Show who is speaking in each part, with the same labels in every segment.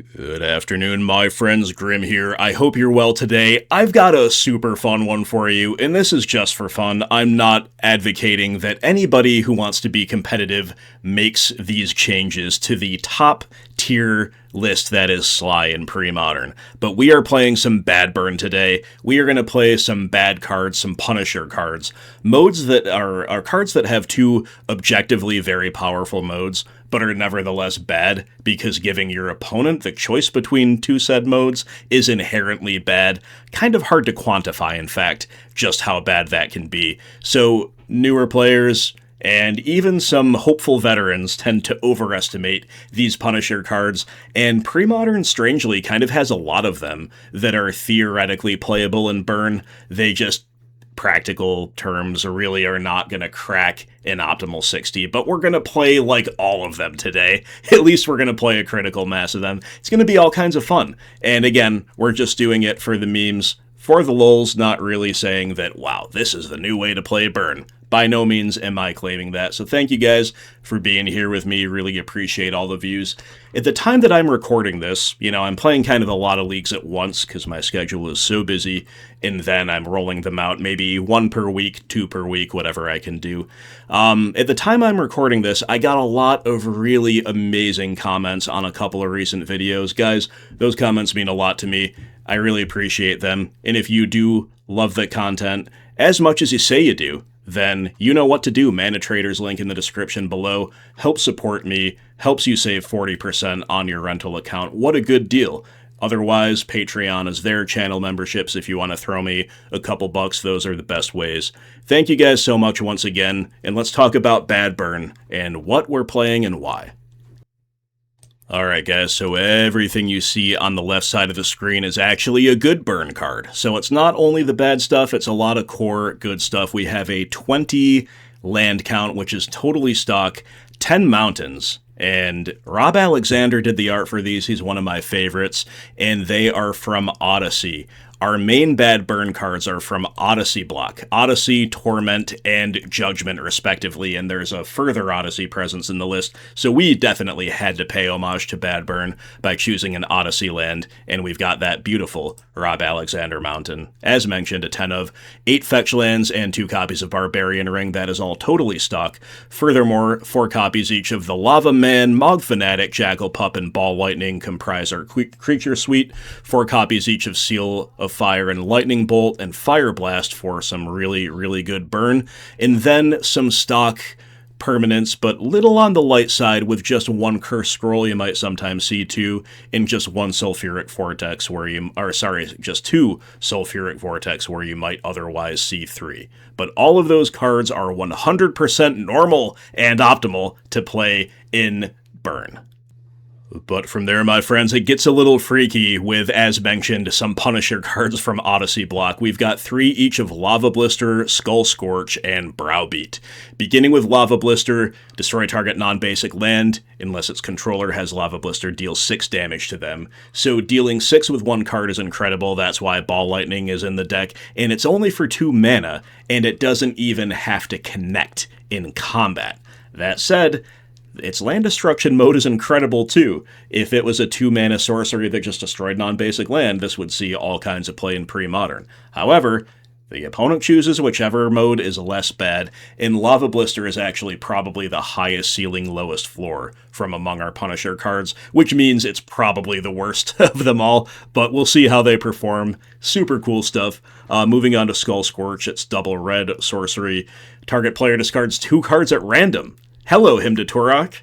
Speaker 1: Good afternoon, my friends. Grim here. I hope you're well today. I've got a super fun one for you, and this is just for fun. I'm not advocating that anybody who wants to be competitive makes these changes to the top tier list that is Sligh in Premodern. But we are playing some bad burn today. We are going to play some bad cards, some Punisher cards. Modes that are cards that have two objectively very powerful modes, but are nevertheless bad, because giving your opponent the choice between two said modes is inherently bad. Kind of hard to quantify, in fact, just how bad that can be. So, newer players, and even some hopeful veterans tend to overestimate these Punisher cards, and Premodern, strangely, kind of has a lot of them that are theoretically playable in Burn. They just, practical terms, really are not going to crack an optimal 60, but we're going to play like all of them today. At least we're going to play a critical mass of them. It's going to be all kinds of fun. And again, we're just doing it for the memes, for the lulz, not really saying that, wow, this is the new way to play Burn. By no means am I claiming that, so thank you guys for being here with me. Really appreciate all the views. At the time that I'm recording this, I'm playing kind of a lot of leagues at once because my schedule is so busy, and then I'm rolling them out maybe 1 per week, 2 per week, whatever I can do. At the time I'm recording this, I got a lot of really amazing comments on a couple of recent videos. Guys, those comments mean a lot to me. I really appreciate them, and if you do love the content as much as you say you do, then you know what to do. Mana Trader's link in the description below. Help support me, helps you save 40% on your rental account. What a good deal. Otherwise, Patreon is there, channel memberships. If you want to throw me a couple bucks, those are the best ways. Thank you guys so much once again, and let's talk about Bad Burn and what we're playing and why. Alright guys, so everything you see on the left side of the screen is actually a good burn card. So it's not only the bad stuff, it's a lot of core good stuff. We have a 20 land count, which is totally stock, 10 mountains, and Rob Alexander did the art for these. He's one of my favorites, and they are from Odyssey. Our main bad burn cards are from Odyssey block. Odyssey, Torment, and Judgment, respectively, and there's a further Odyssey presence in the list, so we definitely had to pay homage to bad burn by choosing an Odyssey land, and we've got that beautiful Rob Alexander Mountain. As mentioned, a 10 of 8 fetch lands and 2 copies of Barbarian Ring. That is all totally stock. Furthermore, 4 copies each of the Lava Man, Mog Fanatic, Jackal Pup, and Ball Lightning comprise our creature suite. 4 copies each of Seal of Fire and Lightning Bolt and Fire Blast for some really, really good burn. And then some stock permanents, but little on the light side, with just 1 Curse Scroll you might sometimes see 2, and just 1 Sulfuric Vortex just 2 Sulfuric Vortex where you might otherwise see 3. But all of those cards are 100% normal and optimal to play in Burn. But from there, my friends, it gets a little freaky with, as mentioned, some Punisher cards from Odyssey block. We've got 3 each of Lava Blister, Skull Scorch, and Browbeat. Beginning with Lava Blister, destroy target non-basic land, unless its controller has Lava Blister, deal 6 damage to them. So dealing 6 with 1 card is incredible. That's why Ball Lightning is in the deck, and it's only for 2 mana, and it doesn't even have to connect in combat. That said, its land destruction mode is incredible too. If it was a 2-mana sorcery that just destroyed non-basic land, this would see all kinds of play in Premodern. However, the opponent chooses whichever mode is less bad, and Lava Blister is actually probably the highest ceiling, lowest floor from among our Punisher cards, which means it's probably the worst of them all, but we'll see how they perform. Super cool stuff. Moving on to Skull Scorch, it's double red sorcery. Target player discards 2 cards at random. Hello, Hymn Turok,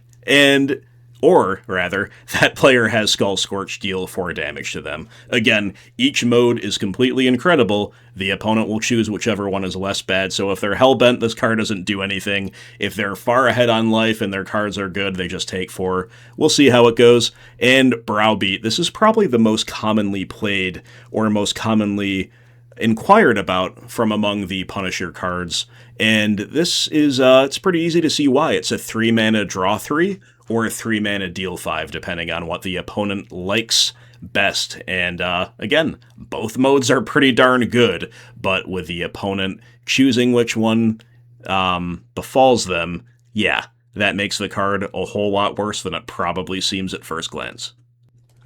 Speaker 1: or rather, that player has Skull Scorch, deal 4 damage to them. Again, each mode is completely incredible. The opponent will choose whichever one is less bad, so if they're hellbent, this card doesn't do anything. If they're far ahead on life and their cards are good, they just take 4. We'll see how it goes. And Browbeat, this is probably the most commonly played, or most commonly inquired about from among the Punisher cards, and this is, it's pretty easy to see why. It's a 3-mana draw 3, or a 3-mana deal 5, depending on what the opponent likes best. And again, both modes are pretty darn good, but with the opponent choosing which one befalls them, yeah, that makes the card a whole lot worse than it probably seems at first glance.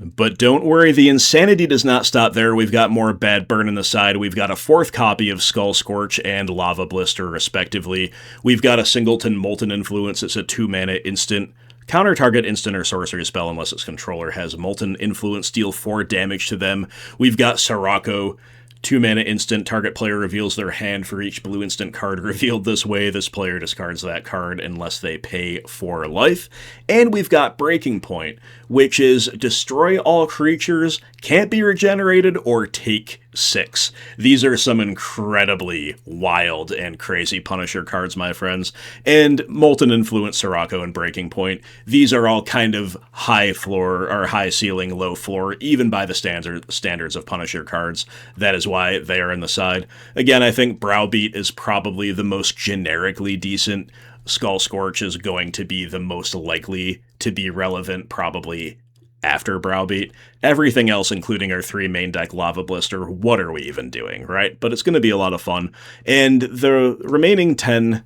Speaker 1: But don't worry, the insanity does not stop there. We've got more Bad Burn in the side. We've got a 4th copy of Skull Scorch and Lava Blister, respectively. We've got a Singleton Molten Influence. It's a 2-mana instant. Counter target instant or sorcery spell unless its controller has Molten Influence, deal 4 damage to them. We've got Sirocco, 2-mana instant, target player reveals their hand for each blue instant card revealed this way. This player discards that card unless they pay 4 life. And we've got Breaking Point, which is destroy all creatures, can't be regenerated, or take 6. These are some incredibly wild and crazy Punisher cards, my friends. And Molten Influence, Sirocco, and Breaking Point, these are all kind of high floor, or high ceiling, low floor, even by the standards of Punisher cards. That is why they are in the side. Again, I think Browbeat is probably the most generically decent. Skull Scorch is going to be the most likely to be relevant, probably after Browbeat. Everything else, including our 3 main deck Lava Blister, what are we even doing, right? But it's going to be a lot of fun. And the remaining 10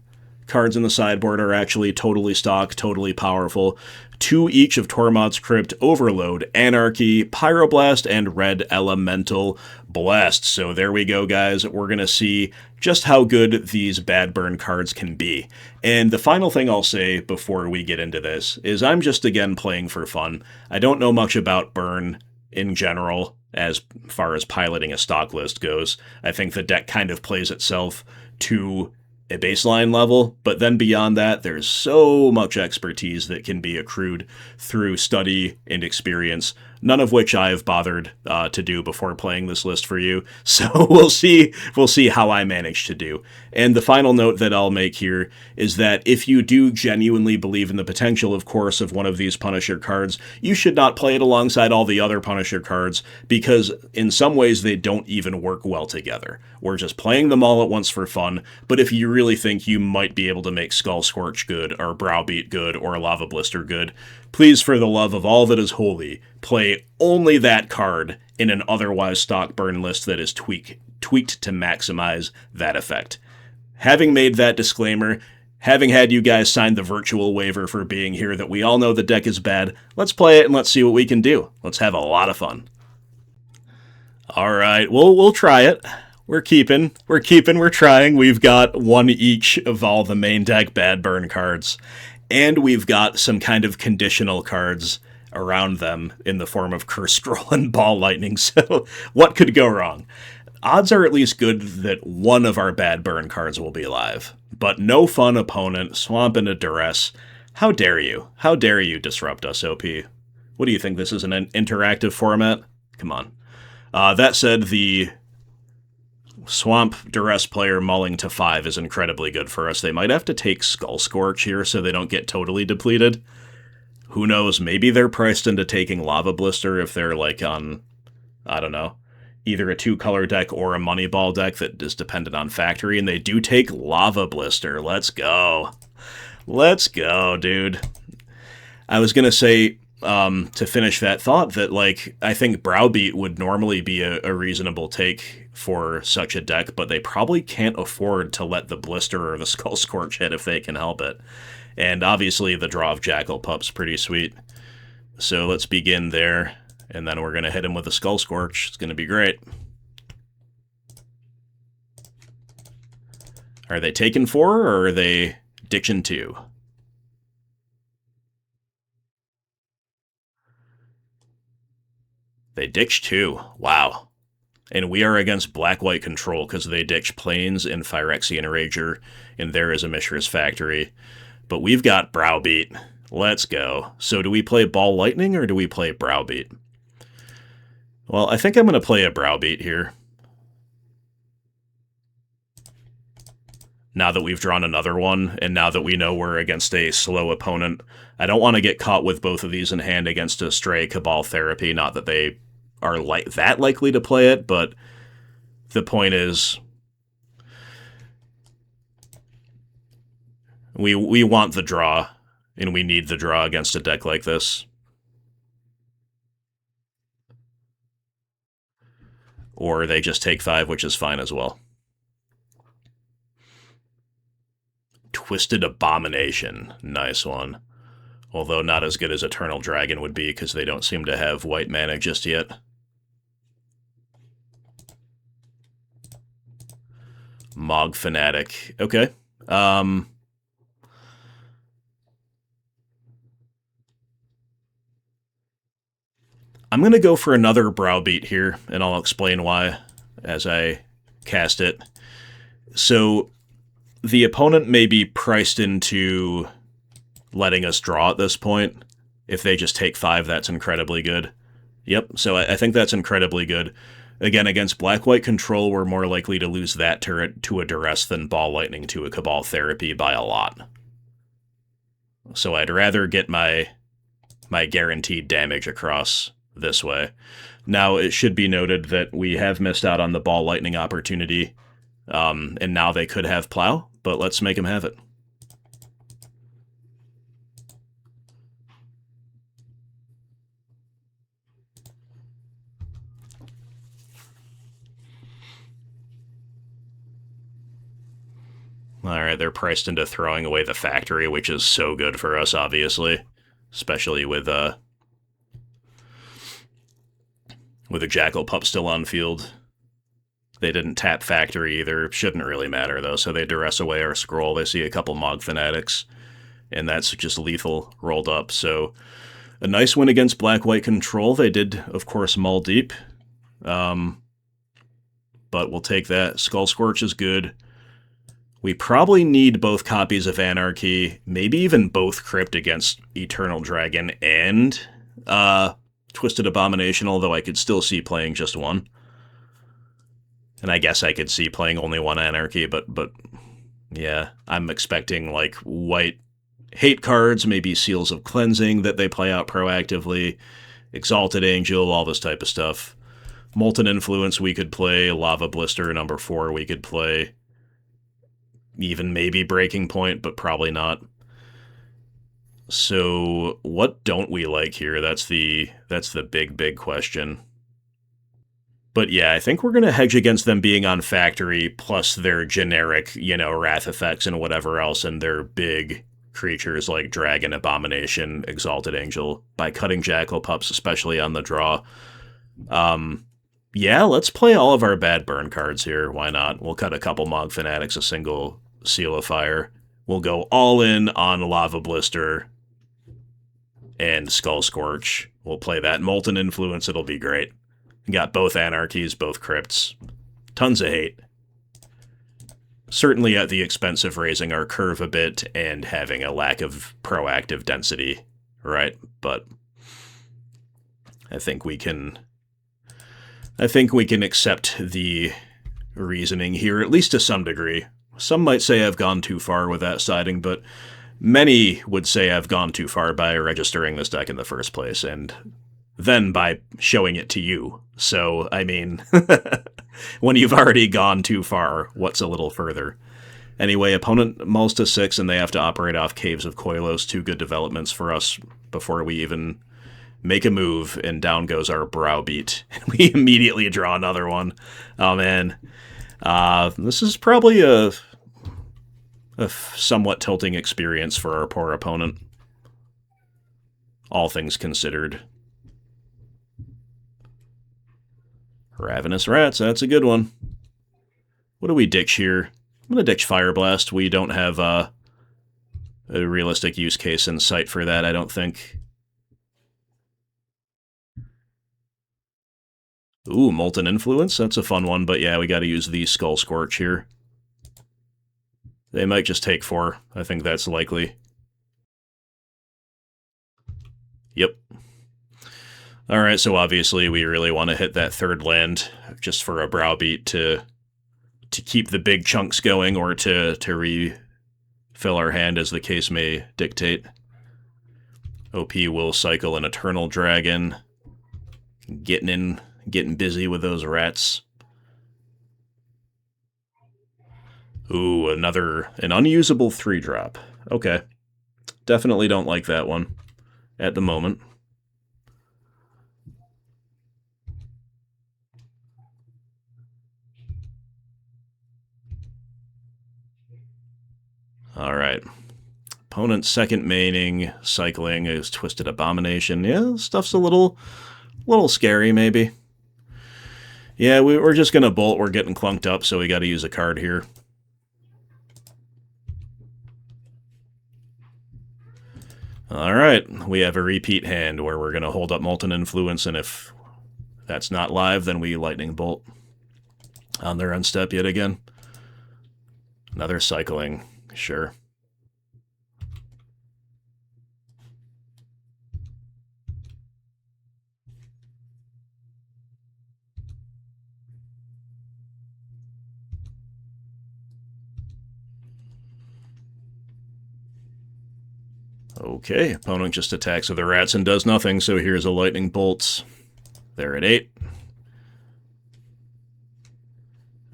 Speaker 1: cards in the sideboard are actually totally stock, totally powerful. 2 each of Tormod's Crypt, Overload, Anarchy, Pyroblast, and Red Elemental Blast. So there we go, guys. We're going to see just how good these Bad Burn cards can be. And the final thing I'll say before we get into this is I'm just, again, playing for fun. I don't know much about Burn in general as far as piloting a stock list goes. I think the deck kind of plays itself to a baseline level, but then beyond that, there's so much expertise that can be accrued through study and experience, none of which I've bothered to do before playing this list for you. So we'll see how I manage to do. And the final note that I'll make here is that if you do genuinely believe in the potential, of course, of one of these Punisher cards, you should not play it alongside all the other Punisher cards, because in some ways they don't even work well together. We're just playing them all at once for fun, but if you really think you might be able to make Skull Scorch good, or Browbeat good, or Lava Blister good, please, for the love of all that is holy, play only that card in an otherwise stock burn list that is tweaked to maximize that effect. Having made that disclaimer, having had you guys sign the virtual waiver for being here that we all know the deck is bad, let's play it and let's see what we can do. Let's have a lot of fun. Alright, we'll try it. We're trying. We've got 1 each of all the main deck Bad Burn cards. And we've got some kind of conditional cards around them in the form of Curse Scroll and Ball Lightning, so what could go wrong? Odds are at least good that one of our Bad Burn cards will be alive. But no fun opponent, Swamp into Duress. How dare you? How dare you disrupt us, OP? What do you think, this is an interactive format? Come on. That said, the Swamp Duress player mulling to 5 is incredibly good for us. They might have to take Skull Scorch here so they don't get totally depleted. Who knows, maybe they're priced into taking Lava Blister if they're like on, I don't know, either a 2-color deck or a Moneyball deck that is dependent on Factory, and they do take Lava Blister. Let's go. Let's go, dude. I was going to say, to finish that thought, that, like, I think Browbeat would normally be a reasonable take for such a deck, but they probably can't afford to let the Blister or the Skull Scorch hit if they can help it. And obviously the draw of Jackal Pup's pretty sweet. So let's begin there, and then we're going to hit him with a Skull Scorch. It's going to be great. Are they taking 4, or are they ditching 2? They ditch 2. Wow. And we are against Black-White Control because they ditch Plains and Phyrexian Rager, and there is a Mishra's Factory. But we've got Browbeat. Let's go. So do we play Ball Lightning or do we play Browbeat? Well, I think I'm going to play a Browbeat here. Now that we've drawn another one, and now that we know we're against a slow opponent, I don't want to get caught with both of these in hand against a Stray Cabal Therapy. Not that they are that likely to play it, but the point is, we want the draw, and we need the draw against a deck like this. Or they just take 5, which is fine as well. Twisted Abomination. Nice one. Although not as good as Eternal Dragon would be, because they don't seem to have white mana just yet. Mog Fanatic. Okay. I'm going to go for another Browbeat here, and I'll explain why as I cast it. So, the opponent may be priced into letting us draw at this point. If they just take 5, that's incredibly good. Yep, so I think that's incredibly good. Again, against Black-White Control, we're more likely to lose that turret to a Duress than Ball Lightning to a Cabal Therapy by a lot. So I'd rather get my guaranteed damage across this way. Now, it should be noted that we have missed out on the Ball Lightning opportunity, and now they could have Plow, but let's make them have it. Alright, they're priced into throwing away the factory, which is so good for us, obviously. Especially with a Jackal Pup still on field. They didn't tap factory either. Shouldn't really matter, though, so they duress away our scroll. They see a couple Mog Fanatics, and that's just lethal rolled up. So, a nice win against Black-White Control. They did, of course, mull deep. But we'll take that. Skull Scorch is good. We probably need both copies of Anarchy, maybe even both Crypt against Eternal Dragon and Twisted Abomination, although I could still see playing just one. And I guess I could see playing only one Anarchy, but yeah, I'm expecting, like, white hate cards, maybe Seals of Cleansing that they play out proactively, Exalted Angel, all this type of stuff. Molten Influence we could play, Lava Blister number 4 we could play. Even maybe Breaking Point, but probably not. So, what don't we like here? That's the big question. But yeah, I think we're going to hedge against them being on Factory, plus their generic, Wrath effects and whatever else, and their big creatures like Dragon, Abomination, Exalted Angel, by cutting Jackal Pups, especially on the draw. Yeah, let's play all of our bad burn cards here. Why not? We'll cut a couple Mog Fanatics, a single Seal of Fire. We'll go all in on Lava Blister and Skull Scorch. We'll play that Molten Influence. It'll be great. Got both Anarchies, both Crypts. Tons of hate. Certainly at the expense of raising our curve a bit and having a lack of proactive density, right? But I think we can accept the reasoning here, at least to some degree. Some might say I've gone too far with that siding, but many would say I've gone too far by registering this deck in the first place, and then by showing it to you. So, I mean, when you've already gone too far, what's a little further? Anyway, opponent mulls to 6, and they have to operate off Caves of Koilos. 2 good developments for us before we even make a move, and down goes our Browbeat. And we immediately draw another one. Oh, man. This is probably a somewhat tilting experience for our poor opponent. All things considered. Ravenous Rats, that's a good one. What do we ditch here? I'm going to ditch Fire Blast. We don't have a realistic use case in sight for that, I don't think. Ooh, Molten Influence, that's a fun one, but yeah, we gotta use the Skull Scorch here. They might just take 4. I think that's likely. Yep. Alright, so obviously we really want to hit that third land just for a Browbeat to keep the big chunks going, or to refill our hand, as the case may dictate. OP will cycle an Eternal Dragon. Getting busy with those rats. Ooh, an unusable 3-drop. Okay. Definitely don't like that one at the moment. Alright. Opponent's second maining, cycling is Twisted Abomination. Yeah, stuff's a little scary, maybe. Yeah, we're just gonna bolt. We're getting clunked up, so we gotta use a card here. Alright, we have a repeat hand where we're gonna hold up Molten Influence, and if that's not live, then we Lightning Bolt. On their end step yet again. Another cycling, sure. Okay, opponent just attacks with the rats and does nothing, so here's a Lightning Bolt. They're at 8.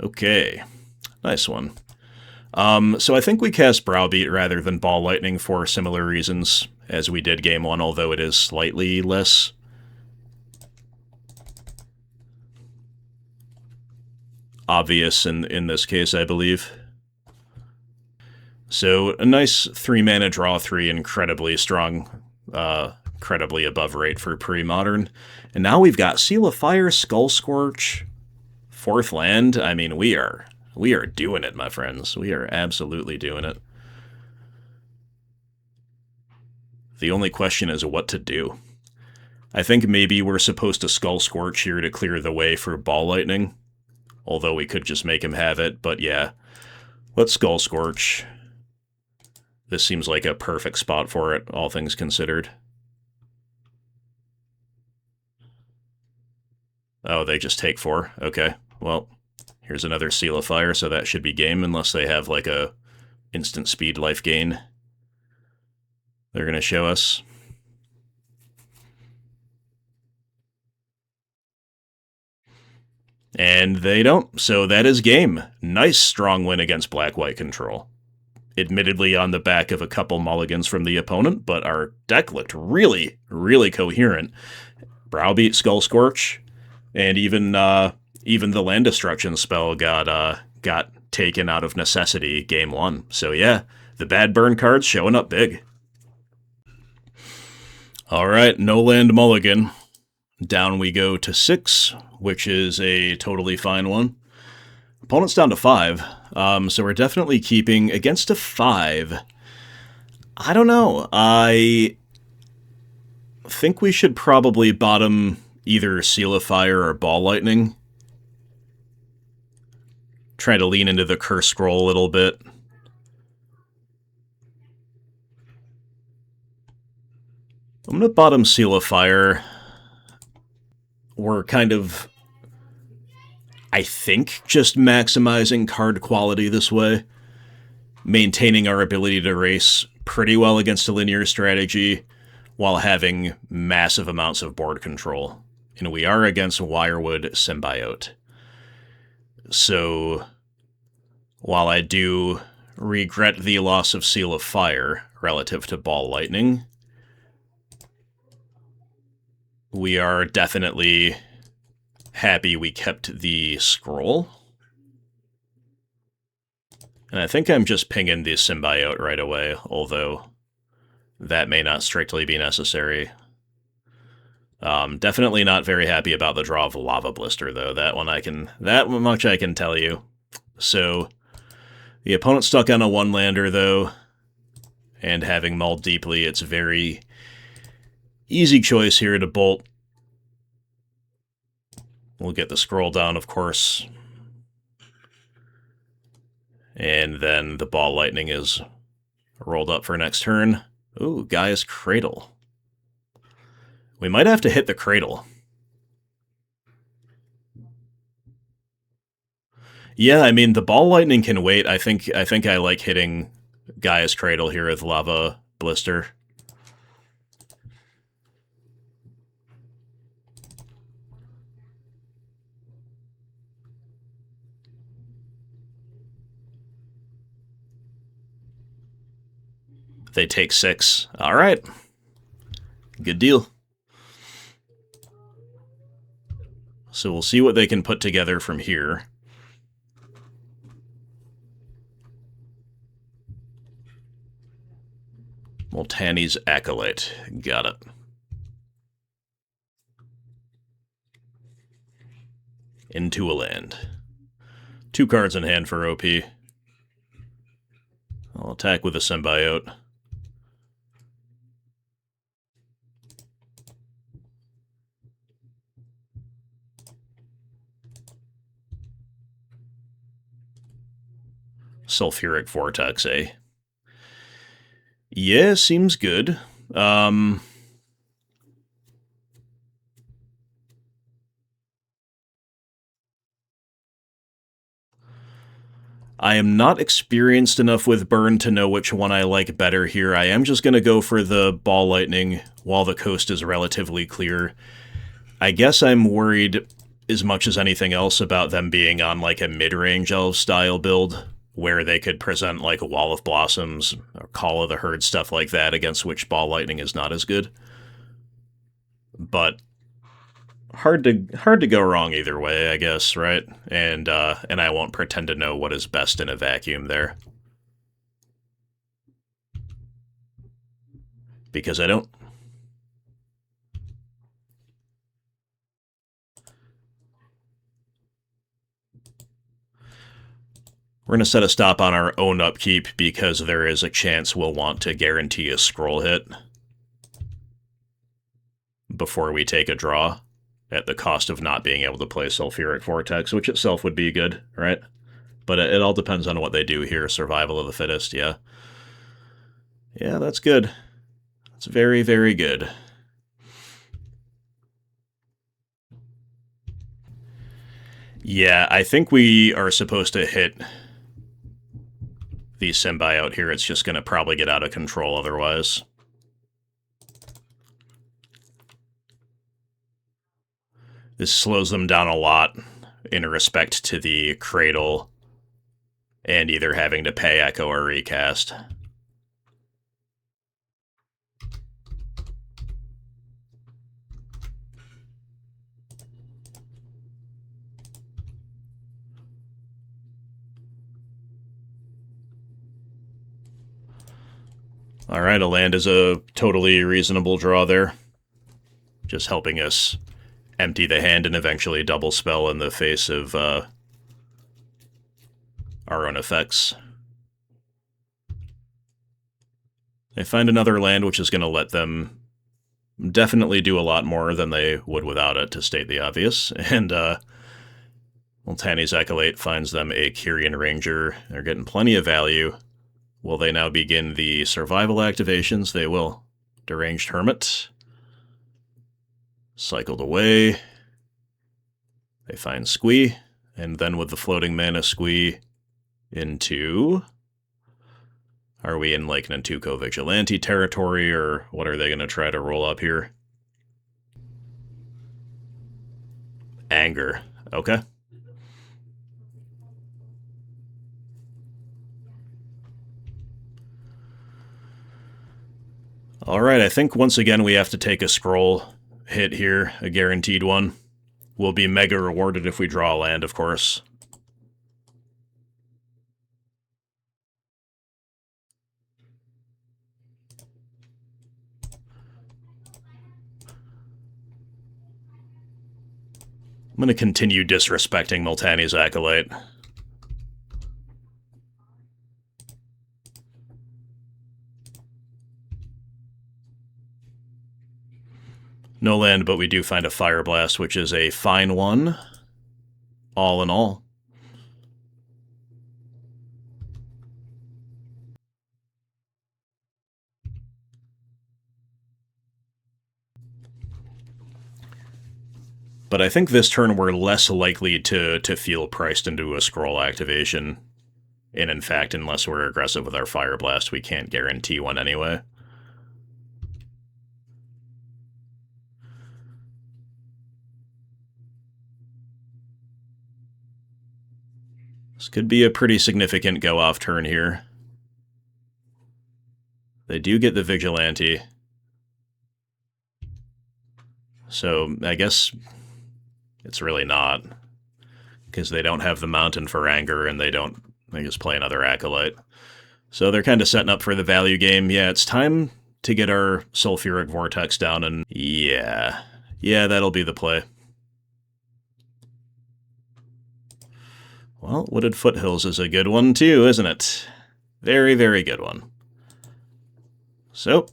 Speaker 1: Okay, nice one. So I think we cast Browbeat rather than Ball Lightning for similar reasons as we did Game 1, although it is slightly less obvious in this case, I believe. So a nice 3-mana draw 3, incredibly strong, incredibly above rate for Premodern. And now we've got Seal of Fire, Skull Scorch, 4th land. I mean, we are doing it, my friends. We are absolutely doing it. The only question is what to do. I think maybe we're supposed to Skull Scorch here to clear the way for Ball Lightning. Although we could just make him have it, but yeah. Let's Skull Scorch. This seems like a perfect spot for it, all things considered. Oh, they just take 4. Okay, well, here's another Seal of Fire, so that should be game, unless they have, like, a instant speed life gain they're going to show us. And they don't, so that is game. Nice strong win against Black-White control. Admittedly on the back of a couple mulligans from the opponent, but our deck looked really, really coherent. Browbeat, Skull Scorch, and even the land destruction spell got taken out of necessity game 1. So yeah, the bad burn cards showing up big. Alright, no land mulligan. Down we go to 6, which is a totally fine one. Opponent's down to 5, so we're definitely keeping against a 5. I don't know. I think we should probably bottom either Seal of Fire or Ball Lightning. Try to lean into the Curse Scroll a little bit. I'm going to bottom Seal of Fire. We're kind of, I think, just maximizing card quality this way. Maintaining our ability to race pretty well against a linear strategy while having massive amounts of board control. And we are against Wirewood Symbiote. So, while I do regret the loss of Seal of Fire relative to Ball Lightning, we are definitely happy we kept the scroll. And I think I'm just pinging the Symbiote right away, although that may not strictly be necessary. Definitely not very happy about the draw of Lava Blister, though. That much I can tell you. So, the opponent's stuck on a 1-lander, though, and having mulled deeply, it's a very easy choice here to bolt. We'll get the scroll down, of course. And then the Ball Lightning is rolled up for next turn. Ooh, Gaia's Cradle. We might have to hit the Cradle. Yeah, I mean, the Ball Lightning can wait. I think I like hitting Gaia's Cradle here with Lava Blister. They take 6. All right. Good deal. So we'll see what they can put together from here. Multani's Acolyte. Got it. Into a land. 2 cards in hand for OP. I'll attack with a Symbiote. Sulfuric Vortex, eh? Yeah, seems good. I am not experienced enough with Burn to know which one I like better here. I am just going to go for the Ball Lightning while the coast is relatively clear. I guess I'm worried as much as anything else about them being on like a mid-range Elves style build, where they could present like a Wall of Blossoms or Call of the Herd, stuff like that, against which Ball Lightning is not as good. But hard to go wrong either way, I guess, right? And I won't pretend to know what is best in a vacuum there. Because I don't. We're going to set a stop on our own upkeep because there is a chance we'll want to guarantee a scroll hit before we take a draw, at the cost of not being able to play Sulfuric Vortex, which itself would be good, right? But it all depends on what they do here. Survival of the fittest, yeah. Yeah, that's good. That's very, very good. Yeah, I think we are supposed to hit the Symbiote here. It's just going to probably get out of control otherwise. This slows them down a lot in respect to the Cradle and either having to pay Echo or recast. Alright, a land is a totally reasonable draw there. Just helping us empty the hand and eventually double spell in the face of our own effects. They find another land, which is going to let them definitely do a lot more than they would without it, to state the obvious. And Multani's Acolyte finds them a Kyrian Ranger. They're getting plenty of value. Will they now begin the survival activations? They will. Deranged Hermit. Cycled away. They find Sligh, and then with the floating mana Sligh into... Are we in like Nantuko Vigilante territory, or what are they going to try to roll up here? Anger. Okay. Alright, I think once again we have to take a scroll hit here, a guaranteed one. We'll be mega rewarded if we draw a land, of course. I'm going to continue disrespecting Multani's Acolyte. No land, but we do find a Fire Blast, which is a fine one, all in all. But I think this turn we're less likely to feel priced into a scroll activation. And in fact, unless we're aggressive with our Fire Blast, we can't guarantee one anyway. This could be a pretty significant go-off turn here. They do get the Vigilante. So I guess it's really not, because they don't have the Mountain for Anger, and they just play another Acolyte. So they're kind of setting up for the value game. Yeah, it's time to get our sulfuric vortex down, and yeah, that'll be the play. Well, Wooded Foothills is a good one too, isn't it? Very, very good one. So,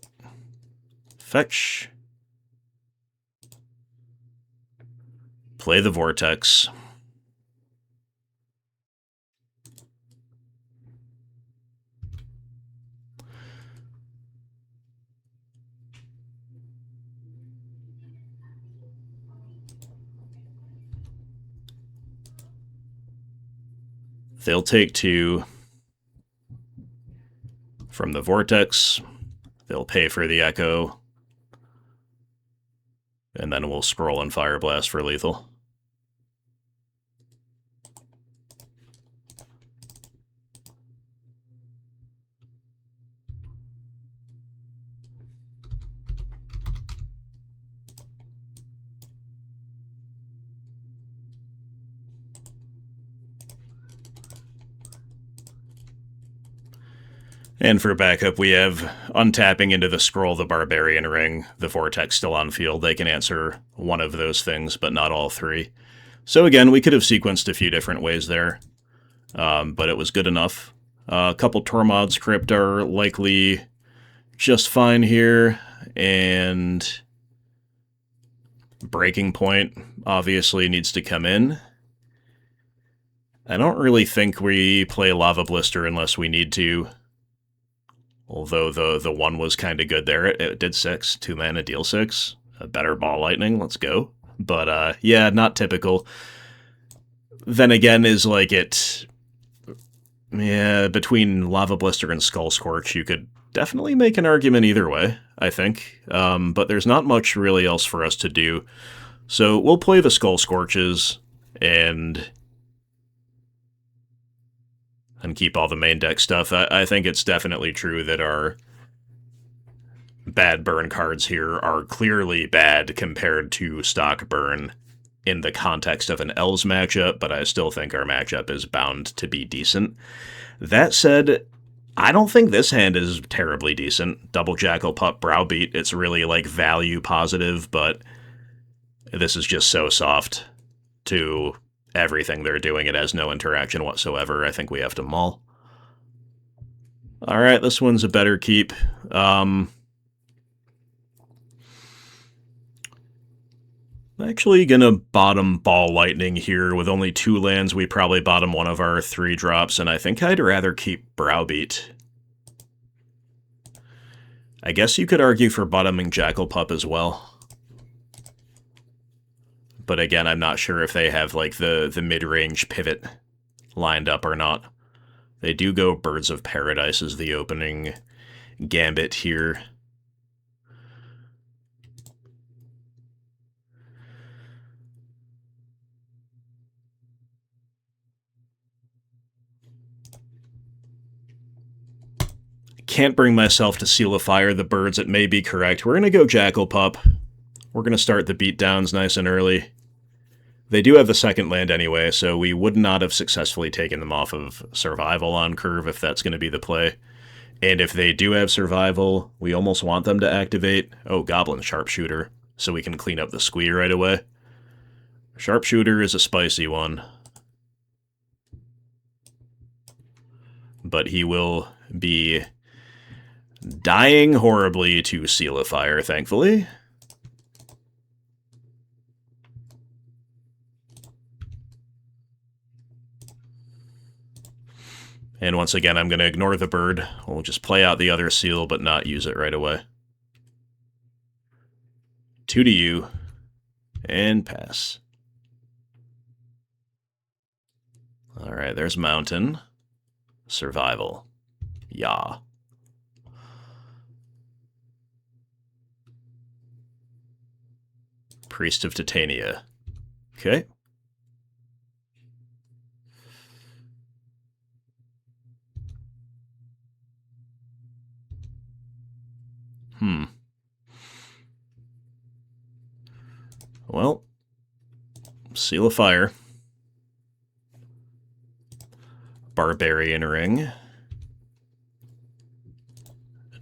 Speaker 1: fetch. Play the Vortex. They'll take 2 from the Vortex. They'll pay for the Echo. And then we'll scroll and Fire Blast for lethal. And for backup, we have untapping into the Scroll the Barbarian Ring, the Vortex still on field. They can answer one of those things, but not all 3. So again, we could have sequenced a few different ways there, but it was good enough. A couple Tormod's Crypt are likely just fine here, and Breaking Point obviously needs to come in. I don't really think we play Lava Blister unless we need to. Although the one was kind of good there. It did 6, 2 mana, deal 6. A better Ball Lightning, let's go. But yeah, not typical. Then again, is like it... Yeah, between Lava Blister and Skull Scorch, you could definitely make an argument either way, I think. But there's not much really else for us to do. So we'll play the Skull Scorches and keep all the main deck stuff. I think it's definitely true that our bad burn cards here are clearly bad compared to stock burn in the context of an Elves matchup, but I still think our matchup is bound to be decent. That said, I don't think this hand is terribly decent. Double Jackal Pup Browbeat, it's really like value positive, but this is just so soft to everything they're doing. It has no interaction whatsoever. I think we have to maul. Alright, this one's a better keep. Actually gonna bottom Ball Lightning here. With only 2 lands, we probably bottom one of our 3 drops, and I think I'd rather keep Browbeat. I guess you could argue for bottoming Jackal Pup as well. But again, I'm not sure if they have like the mid-range pivot lined up or not. They do go Birds of Paradise as the opening gambit here. Can't bring myself to Seal of Fire the birds. It may be correct. We're going to go Jackal Pup. We're going to start the beatdowns nice and early. They do have the second land anyway, so we would not have successfully taken them off of Survival on curve if that's going to be the play. And if they do have Survival, we almost want them to activate, Goblin Sharpshooter, so we can clean up the Squee right away. Sharpshooter is a spicy one. But he will be dying horribly to Seal of Fire, thankfully. And once again, I'm going to ignore the bird. We'll just play out the other seal, but not use it right away. 2 to you. And pass. Alright, there's Mountain. Survival. Yeah. Priest of Titania. Okay. Well, Seal of Fire. Barbarian Ring.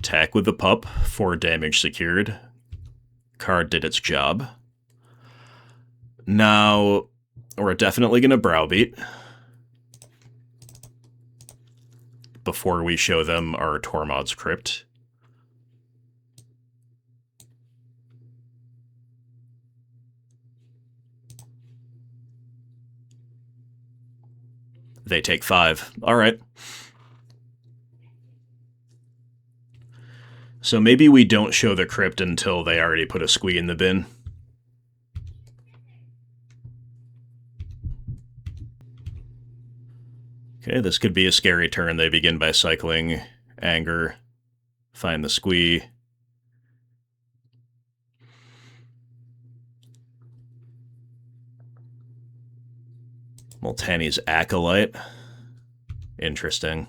Speaker 1: Attack with the pup, 4 damage secured. Card did its job. Now, we're definitely going to browbeat before we show them our Tormod's Crypt. They take 5. Alright. So maybe we don't show the Crypt until they already put a Squee in the bin. Okay, this could be a scary turn. They begin by cycling Anger, find the Squee. Multani's Acolyte. Interesting.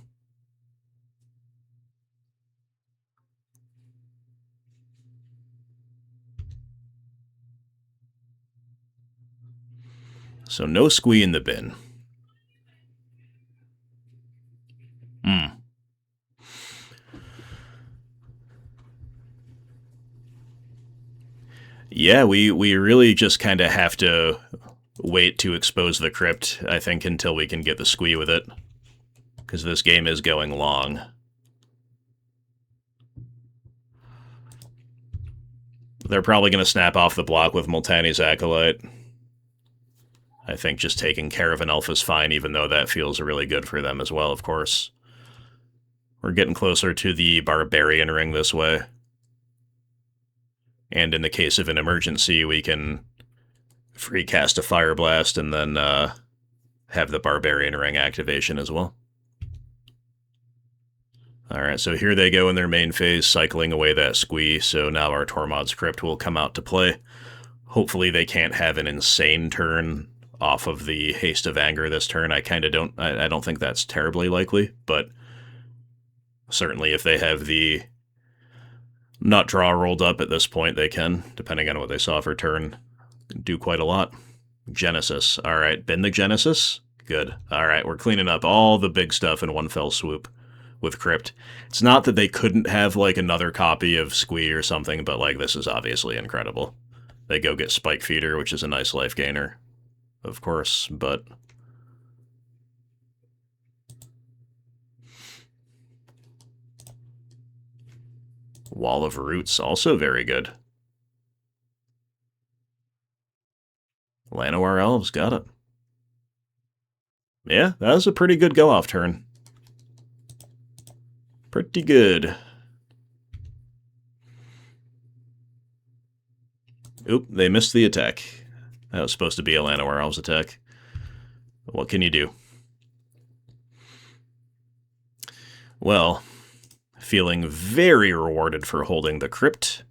Speaker 1: So no Squee in the bin. Yeah, we really just kind of have to wait to expose the Crypt, I think, until we can get the Squee with it. Because this game is going long. They're probably going to snap off the block with Multani's Acolyte. I think just taking care of an elf is fine, even though that feels really good for them as well, of course. We're getting closer to the Barbarian Ring this way. And in the case of an emergency, we can free cast a Fire Blast and then have the Barbarian Ring activation as well. Alright, so here they go in their main phase, cycling away that Squee, so now our Tormod's Crypt will come out to play. Hopefully they can't have an insane turn off of the Haste of Anger this turn. I don't think that's terribly likely, but certainly if they have the Nut Draw rolled up at this point, they can, depending on what they saw for turn, do quite a lot. Genesis. Alright, bin the Genesis? Good. Alright, we're cleaning up all the big stuff in one fell swoop with Crypt. It's not that they couldn't have, like, another copy of Squee or something, but, like, this is obviously incredible. They go get Spike Feeder, which is a nice life gainer, of course, but Wall of Roots, also very good. Llanowar Elves, got it. Yeah, that was a pretty good go-off turn. Pretty good. Oop, they missed the attack. That was supposed to be a Llanowar Elves attack. What can you do? Well, feeling very rewarded for holding the Crypt.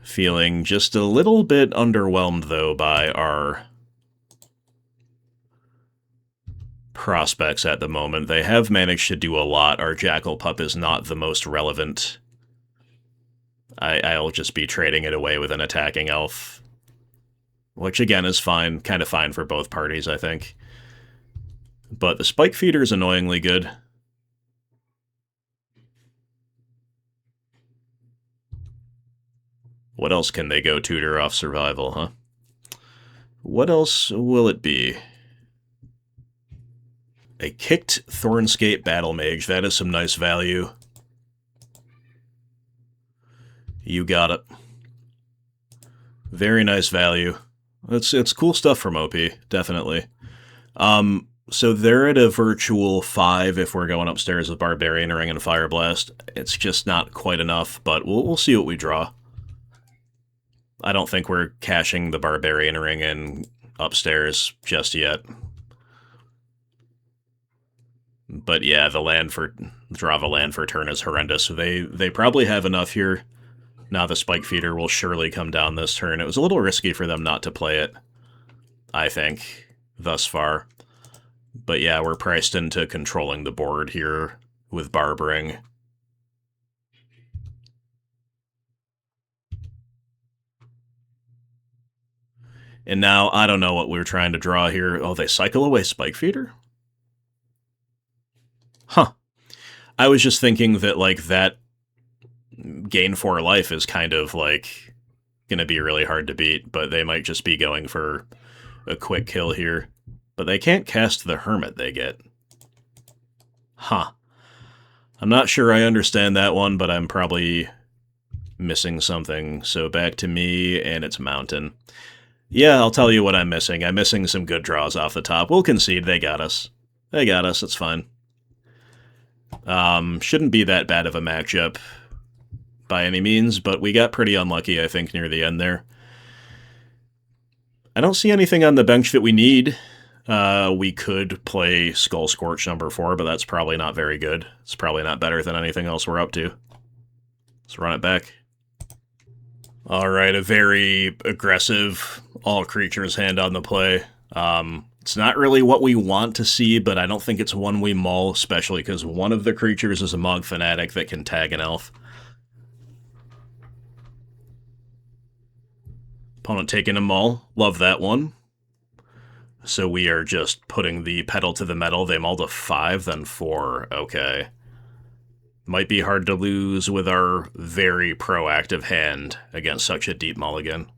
Speaker 1: Feeling just a little bit underwhelmed, though, by our prospects at the moment. They have managed to do a lot. Our Jackal Pup is not the most relevant. I'll just be trading it away with an attacking elf. Which, again, is fine. Kind of fine for both parties, I think. But the Spike Feeder is annoyingly good. What else can they go tutor off survival, huh? What else will it be? A kicked Thornscape Battle Mage. That is some nice value. You got it. Very nice value. It's cool stuff from OP, definitely. So they're at a virtual 5 if we're going upstairs with Barbarian Ring and Fire Blast. It's just not quite enough, but we'll see what we draw. I don't think we're cashing the Barbarian Ring in upstairs just yet. But yeah, the draw of a land for turn is horrendous. They probably have enough here. Now the Spike Feeder will surely come down this turn. It was a little risky for them not to play it, I think, thus far. But yeah, we're priced into controlling the board here with Barbering. And now, I don't know what we're trying to draw here. Oh, they cycle away Spike Feeder? I was just thinking that, like, that gain 4 life is kind of, like, gonna be really hard to beat, but they might just be going for a quick kill here. But they can't cast the Hermit they get. Huh. I'm not sure I understand that one, but I'm probably missing something. So back to me, and it's Mountain. Yeah, I'll tell you what I'm missing. I'm missing some good draws off the top. We'll concede. They got us. They got us. It's fine. Shouldn't be that bad of a matchup by any means, but we got pretty unlucky, I think, near the end there. I don't see anything on the bench that we need. We could play Skull Scorch number 4, but that's probably not very good. It's probably not better than anything else we're up to. Let's run it back. Alright, a very aggressive all-creatures hand on the play. It's not really what we want to see, but I don't think it's one we mull, especially because one of the creatures is a Mog Fanatic that can tag an elf. Opponent taking a mull. Love that one. So we are just putting the pedal to the metal. They mulled a 5, then 4. Okay. Might be hard to lose with our very proactive hand against such a deep mulligan.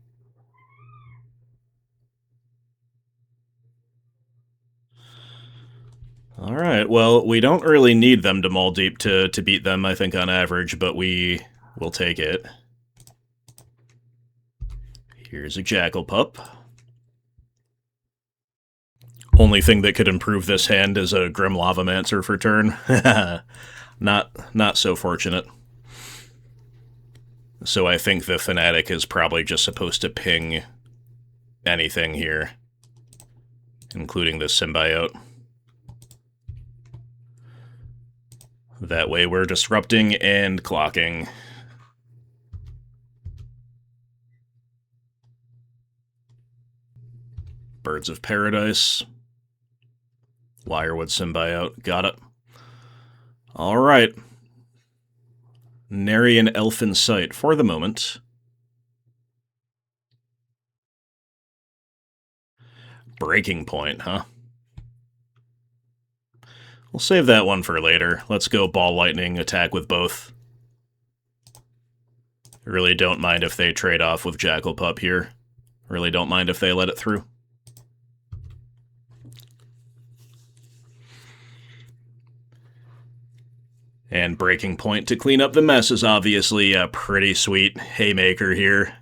Speaker 1: Alright, well, we don't really need them to mull deep to beat them, I think, on average, but we will take it. Here's a Jackal Pup. Only thing that could improve this hand is a Grim Lavamancer for turn. Not so fortunate. So I think the Fanatic is probably just supposed to ping anything here, including the Symbiote. That way we're disrupting and clocking. Birds of Paradise. Wirewood Symbiote. Got it. Alright. Nary an elf in sight for the moment. Breaking Point, huh? We'll save that one for later. Let's go Ball Lightning, attack with both. Really don't mind if they trade off with Jackal Pup here. Really don't mind if they let it through. And Breaking Point to clean up the mess is obviously a pretty sweet haymaker here.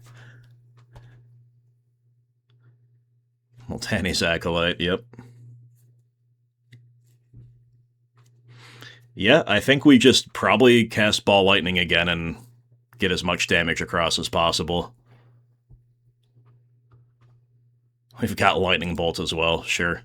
Speaker 1: Multani's Acolyte, yep. Yeah, I think we just probably cast Ball Lightning again and get as much damage across as possible. We've got Lightning Bolt as well, sure.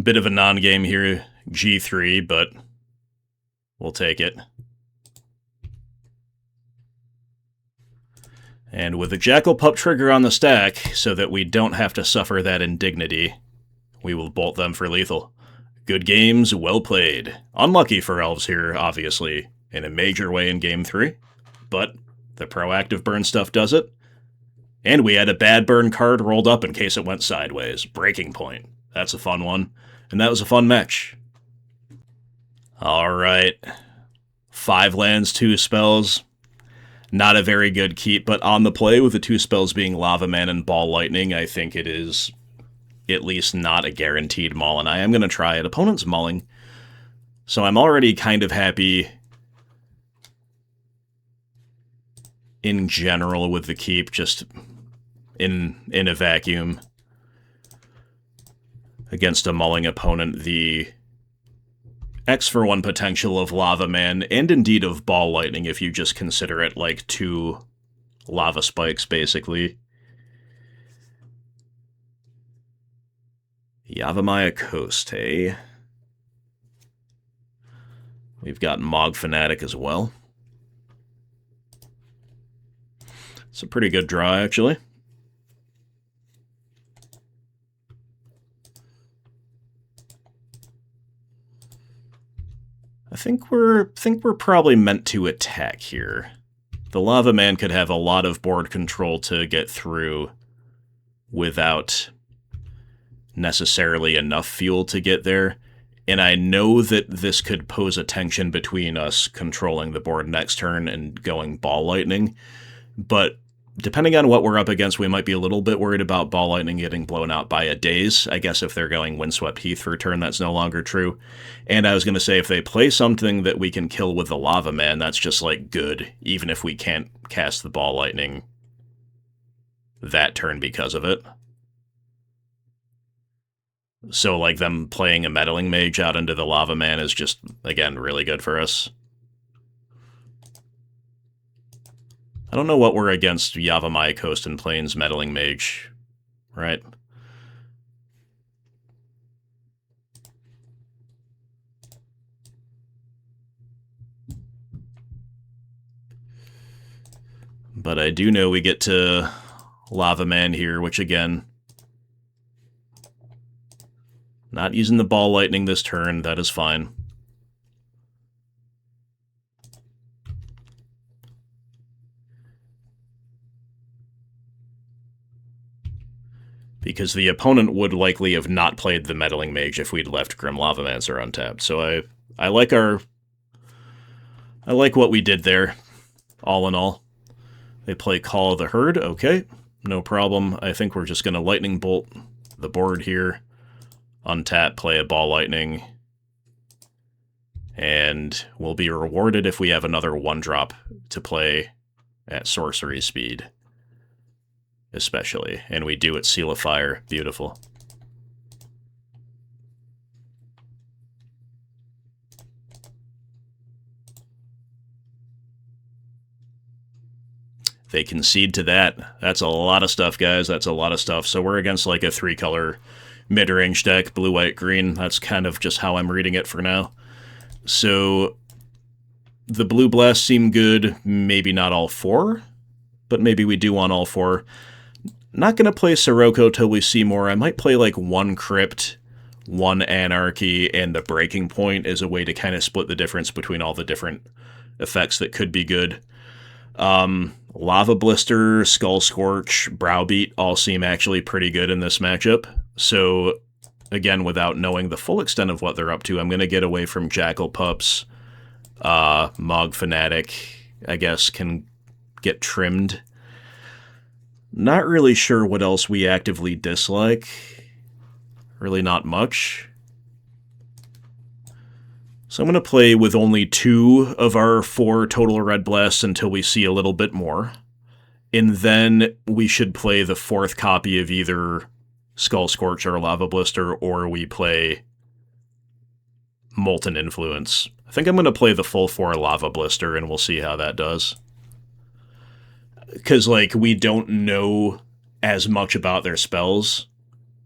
Speaker 1: Bit of a non-game here, G3, but we'll take it. And with the Jackal Pup trigger on the stack, so that we don't have to suffer that indignity, we will bolt them for lethal. Good games, well played. Unlucky for Elves here, obviously, in a major way in Game 3, but the proactive burn stuff does it. And we had a bad burn card rolled up in case it went sideways. Breaking Point. That's a fun one. And that was a fun match. Alright. 5 lands, 2 spells. Not a very good keep, but on the play with the 2 spells being Lava Man and Ball Lightning, I think it is at least not a guaranteed mull, and I am going to try it. Opponent's mulling, so I'm already kind of happy in general with the keep, just in a vacuum. Against a mulling opponent, the X for 1 potential of Lava Man, and indeed of Ball Lightning, if you just consider it like 2 lava spikes, basically. Yavimaya Coast, eh? We've got Mog Fanatic as well. It's a pretty good draw, actually. I think we're probably meant to attack here. The Lava Man could have a lot of board control to get through without necessarily enough fuel to get there. And I know that this could pose a tension between us controlling the board next turn and going Ball Lightning, but depending on what we're up against, we might be a little bit worried about Ball Lightning getting blown out by a Daze. I guess if they're going Windswept Heath for a turn, that's no longer true. And I was going to say, if they play something that we can kill with the Lava Man, that's just, like, good, even if we can't cast the Ball Lightning that turn because of it. So, like, them playing a Meddling Mage out into the Lava Man is just, again, really good for us. I don't know what we're against Yavimaya Coast and Plains Meddling Mage, right? But I do know we get to Lava Man here, which again, not using the Ball Lightning this turn, that is fine. Because the opponent would likely have not played the Meddling Mage if we'd left Grim Lavamancer untapped. So I like what we did there, all in all. They play Call of the Herd, okay, no problem. I think we're just going to Lightning Bolt the board here, untap, play a Ball Lightning, and we'll be rewarded if we have another 1-drop to play at sorcery speed, especially. And we do at Seal of Fire. Beautiful. They concede to that. That's a lot of stuff, guys. That's a lot of stuff. So we're against like a 3-color mid-range deck, blue, white, green. That's kind of just how I'm reading it for now. So the blue blasts seem good. Maybe not all 4, but maybe we do want all 4. Not going to play Sirocco till we see more. I might play like 1 Crypt, 1 Anarchy, and the Breaking Point as a way to kind of split the difference between all the different effects that could be good. Lava Blister, Skull Scorch, Browbeat all seem actually pretty good in this matchup. So, again, without knowing the full extent of what they're up to, I'm going to get away from Jackal Pups. Mog Fanatic, I guess, can get trimmed. Not really sure what else we actively dislike. Really not much. So I'm going to play with only 2 of our 4 total Red Blasts until we see a little bit more. And then we should play the 4th copy of either Skull Scorch or Lava Blister, or we play Molten Influence. I think I'm going to play the full 4 Lava Blister, and we'll see how that does. Because, like, we don't know as much about their spells.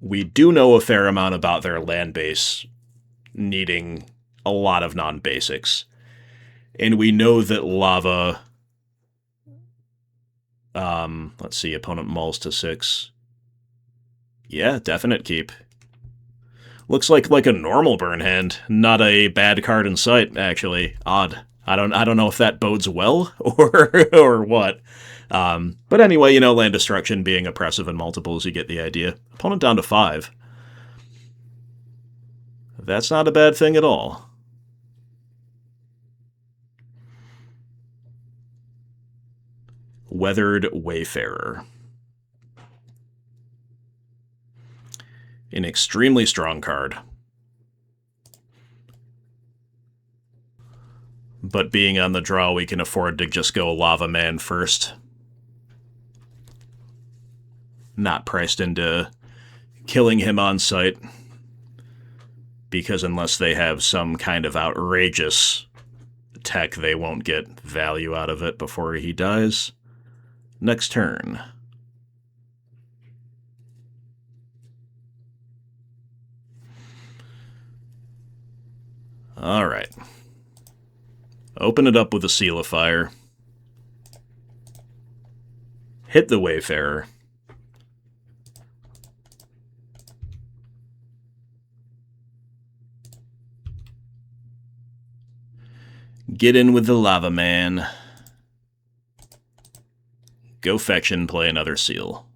Speaker 1: We do know a fair amount about their land base needing a lot of non-basics. And we know that Lava... let's see, opponent mulls to 6. Yeah, definite keep. Looks like a normal burn hand, not a bad card in sight, actually. Odd. I don't know if that bodes well, or what. But anyway, you know, land destruction being oppressive in multiples, you get the idea. Opponent down to 5. That's not a bad thing at all. Weathered Wayfarer. An extremely strong card. But being on the draw, we can afford to just go Lava Man first. Not priced into killing him on sight. Because unless they have some kind of outrageous tech, they won't get value out of it before he dies. Next turn. Alright. Open it up with a Seal of Fire. Hit the Wayfarer. Get in with the Lava Man. Go fetch and play another seal.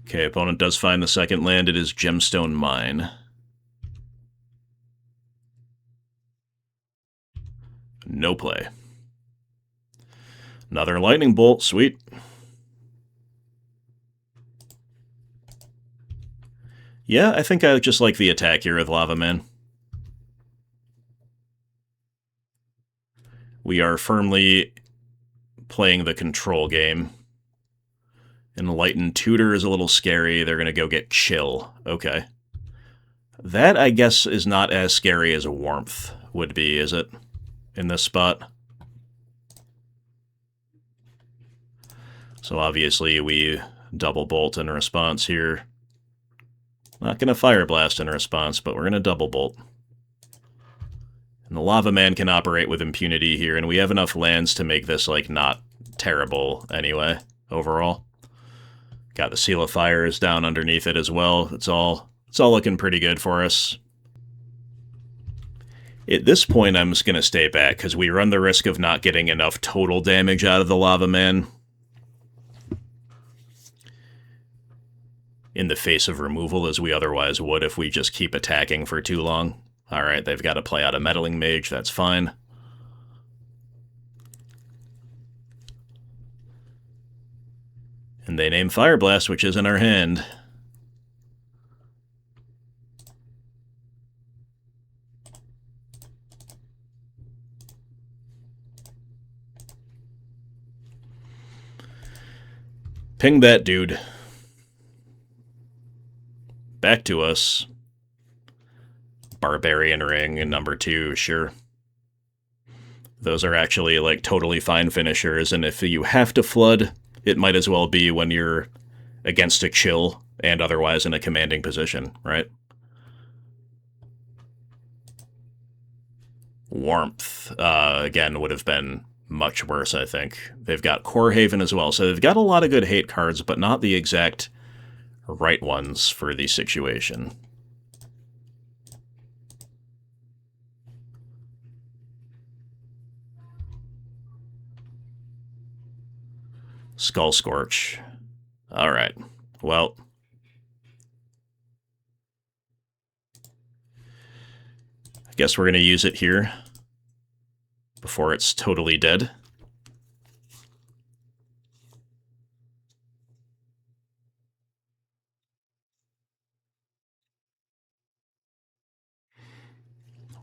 Speaker 1: Okay, opponent does find the second land. It is Gemstone Mine. No play. Another lightning bolt. Sweet. Yeah, I think I just like the attack here with Lava Man. We are firmly playing the control game. Enlightened Tutor is a little scary. They're going to go get Chill. Okay. That, I guess, is not as scary as a Warmth would be, is it? In this spot. So obviously we double bolt in response here. Not going to Fire Blast in response, but we're going to double bolt. And the Lava Man can operate with impunity here, and we have enough lands to make this, like, not terrible anyway, overall. Got the Seal of Fires down underneath it as well. It's all looking pretty good for us. At this point, I'm just going to stay back, because we run the risk of not getting enough total damage out of the Lava Man in the face of removal as we otherwise would if we just keep attacking for too long. Alright, they've got to play out a Meddling Mage, that's fine. And they name Fire Blast, which is in our hand. Ping that dude. Back to us. Barbarian Ring and number 2, sure. Those are actually, like, totally fine finishers, and if you have to flood, it might as well be when you're against a Chill and otherwise in a commanding position, right? Warmth, again, would have been much worse, I think. They've got Core Haven as well, so they've got a lot of good hate cards, but not the exact right ones for the situation. Skull Scorch. Alright. Well. I guess we're going to use it here before it's totally dead.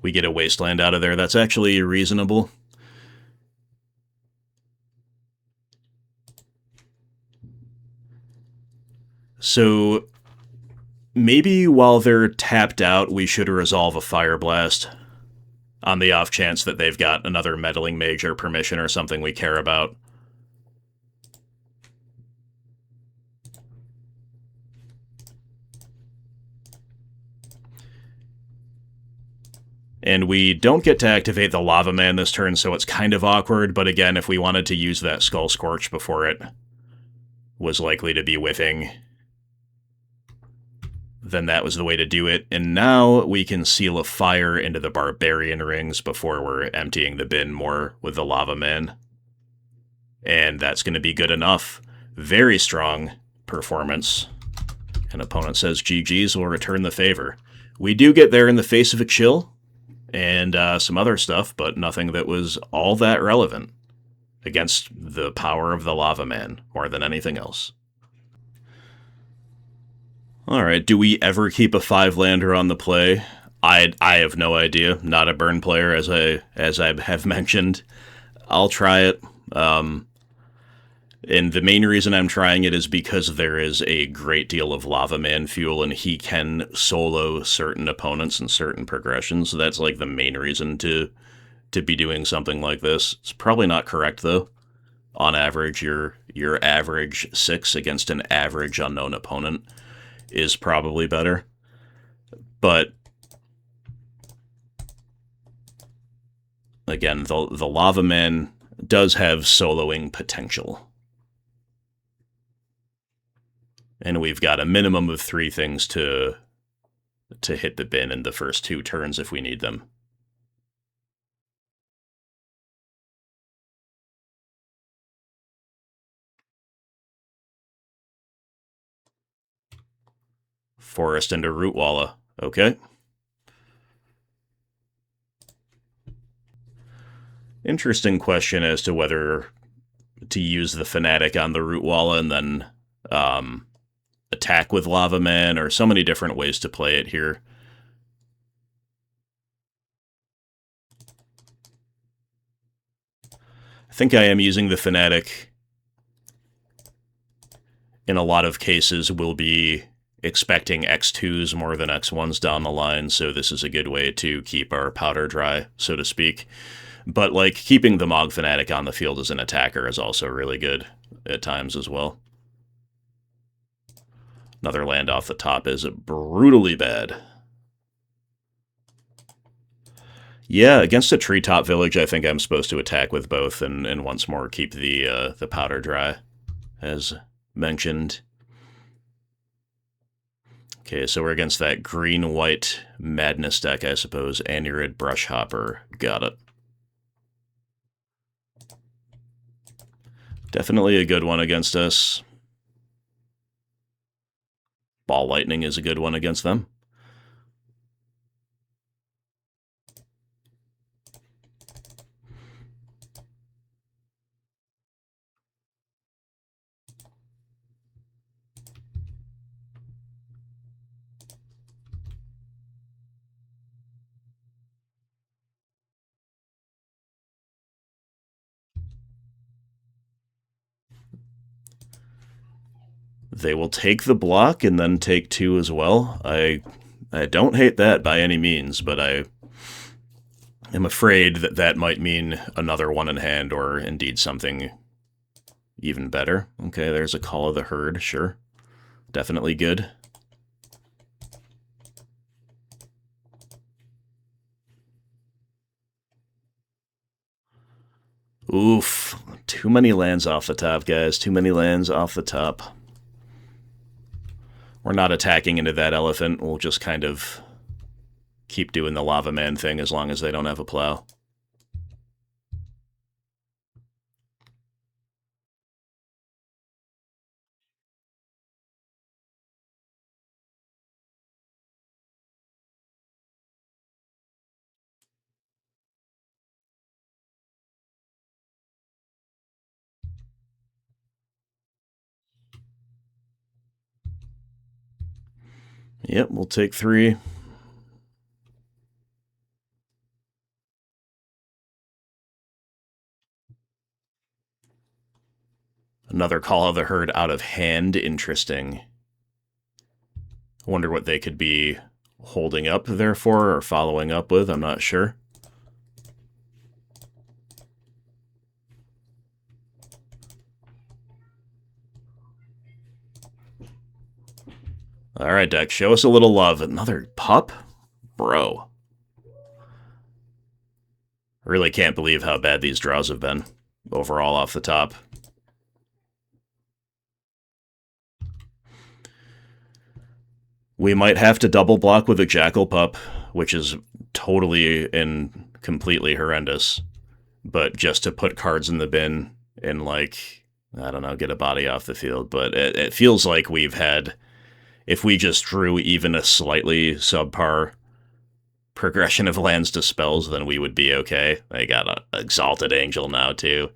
Speaker 1: We get a Wasteland out of there. That's actually reasonable. So maybe while they're tapped out, we should resolve a Fire Blast on the off chance that they've got another Meddling Mage or Permission or something we care about. And we don't get to activate the Lava Man this turn, so it's kind of awkward, but again, if we wanted to use that Skull Scorch before it was likely to be whiffing, then that was the way to do it. And now we can Seal of Fire into the Barbarian Rings before we're emptying the bin more with the Lava Man. And that's going to be good enough. Very strong performance. An opponent says GG's will return the favor. We do get there in the face of a Chill and some other stuff, but nothing that was all that relevant against the power of the Lava Man more than anything else. Alright, do we ever keep a 5-lander on the play? I have no idea. Not a burn player, as I have mentioned. I'll try it. And the main reason I'm trying it is because there is a great deal of Lava Man fuel, and he can solo certain opponents and certain progressions. So that's like the main reason to be doing something like this. It's probably not correct, though. On average, your average 6 against an average unknown opponent is probably better. But again, the Lava Man does have soloing potential. And we've got a minimum of 3 things to hit the bin in the first 2 turns if we need them. Forest into Rootwalla. Okay. Interesting question as to whether to use the Fanatic on the Rootwalla and then attack with Lava Man, or so many different ways to play it here. I think I am using the Fanatic. In a lot of cases, we'll be expecting X2s more than X1s down the line, so this is a good way to keep our powder dry, so to speak. But, like, keeping the Mog Fanatic on the field as an attacker is also really good at times as well. Another land off the top is brutally bad. Yeah, against a treetop village, I think I'm supposed to attack with both and once more keep the powder dry, as mentioned. Okay, so we're against that green-white madness deck, I suppose. Anurid Brushhopper. Got it. Definitely a good one against us. Ball Lightning is a good one against them. They will take the block and then take 2 as well. I don't hate that by any means, but I am afraid that that might mean another 1 in hand, or indeed something even better. Okay, there's a Call of the Herd, sure. Definitely good. Oof. Too many lands off the top, guys. Too many lands off the top. We're not attacking into that elephant. We'll just kind of keep doing the Lava Man thing as long as they don't have a plow. Yep, we'll take 3. Another Call of the Herd out of hand. Interesting. I wonder what they could be holding up there for, or following up with. I'm not sure. Alright, deck, show us a little love. Another pup? Bro. Really can't believe how bad these draws have been overall off the top. We might have to double block with a Jackal Pup, which is totally and completely horrendous. But just to put cards in the bin and, like, I don't know, get a body off the field. But it feels like we've had, if we just drew even a slightly subpar progression of lands to spells, then we would be okay. I got an Exalted Angel now, too.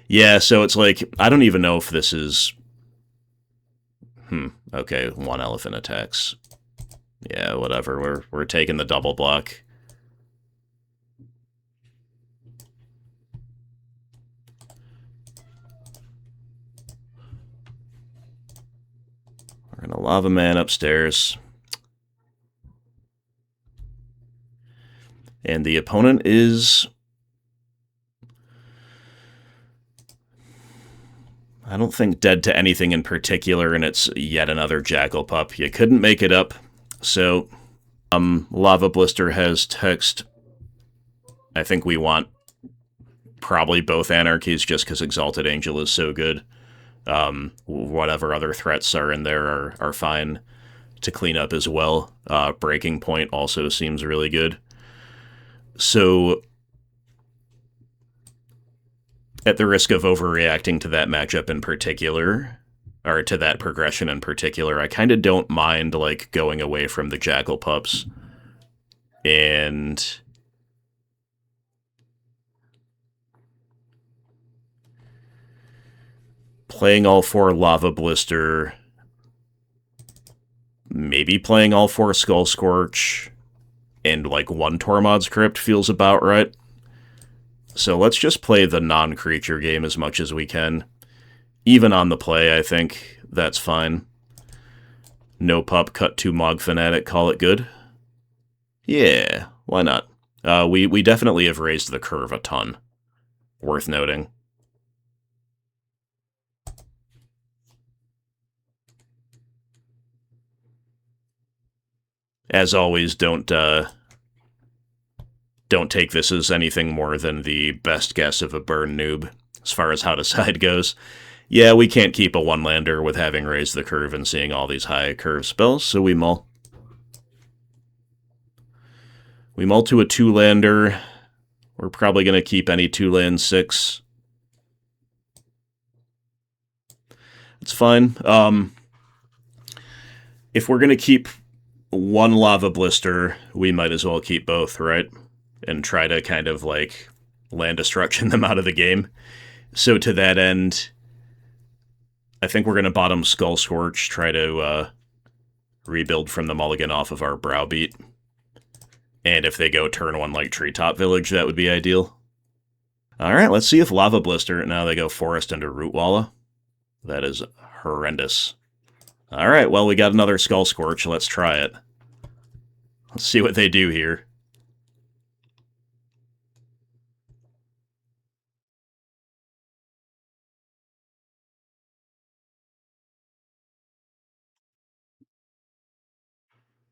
Speaker 1: Yeah, so it's like, I don't even know if this is... Okay, 1 elephant attacks. Yeah, whatever. We're taking the double block. We're gonna Lava Man upstairs. And the opponent is... I don't think dead to anything in particular, and it's yet another Jackal Pup. You couldn't make it up. So, Lava Blister has text. I think we want probably both Anarchies just because Exalted Angel is so good. Whatever other threats are in there are fine to clean up as well. Breaking Point also seems really good. So, at the risk of overreacting to that matchup in particular, or to that progression in particular, I kind of don't mind, like, going away from the Jackal Pups and playing all 4 Lava Blister, maybe playing all 4 Skull Scorch, and, like, 1 Tormod's Crypt feels about right. So let's just play the non-creature game as much as we can. Even on the play, I think that's fine. No pup, cut 2 Mog Fanatic, call it good? Yeah, why not? We definitely have raised the curve a ton. Worth noting. As always, don't take this as anything more than the best guess of a burn noob, as far as how to side goes. Yeah, we can't keep a 1-lander with having raised the curve and seeing all these high curve spells, so we mull. We mull to a 2-lander. We're probably going to keep any 2-land 6. It's fine. If we're going to keep 1 Lava Blister, we might as well keep both, right? And try to kind of, like, land destruction them out of the game. So to that end, I think we're going to bottom Skull Scorch, try to rebuild from the mulligan off of our Browbeat. And if they go turn 1 like Treetop Village, that would be ideal. Alright, let's see if Lava Blister, now they go Forest into Rootwalla. That is horrendous. Alright, well, we got another Skull Scorch, let's try it. Let's see what they do here.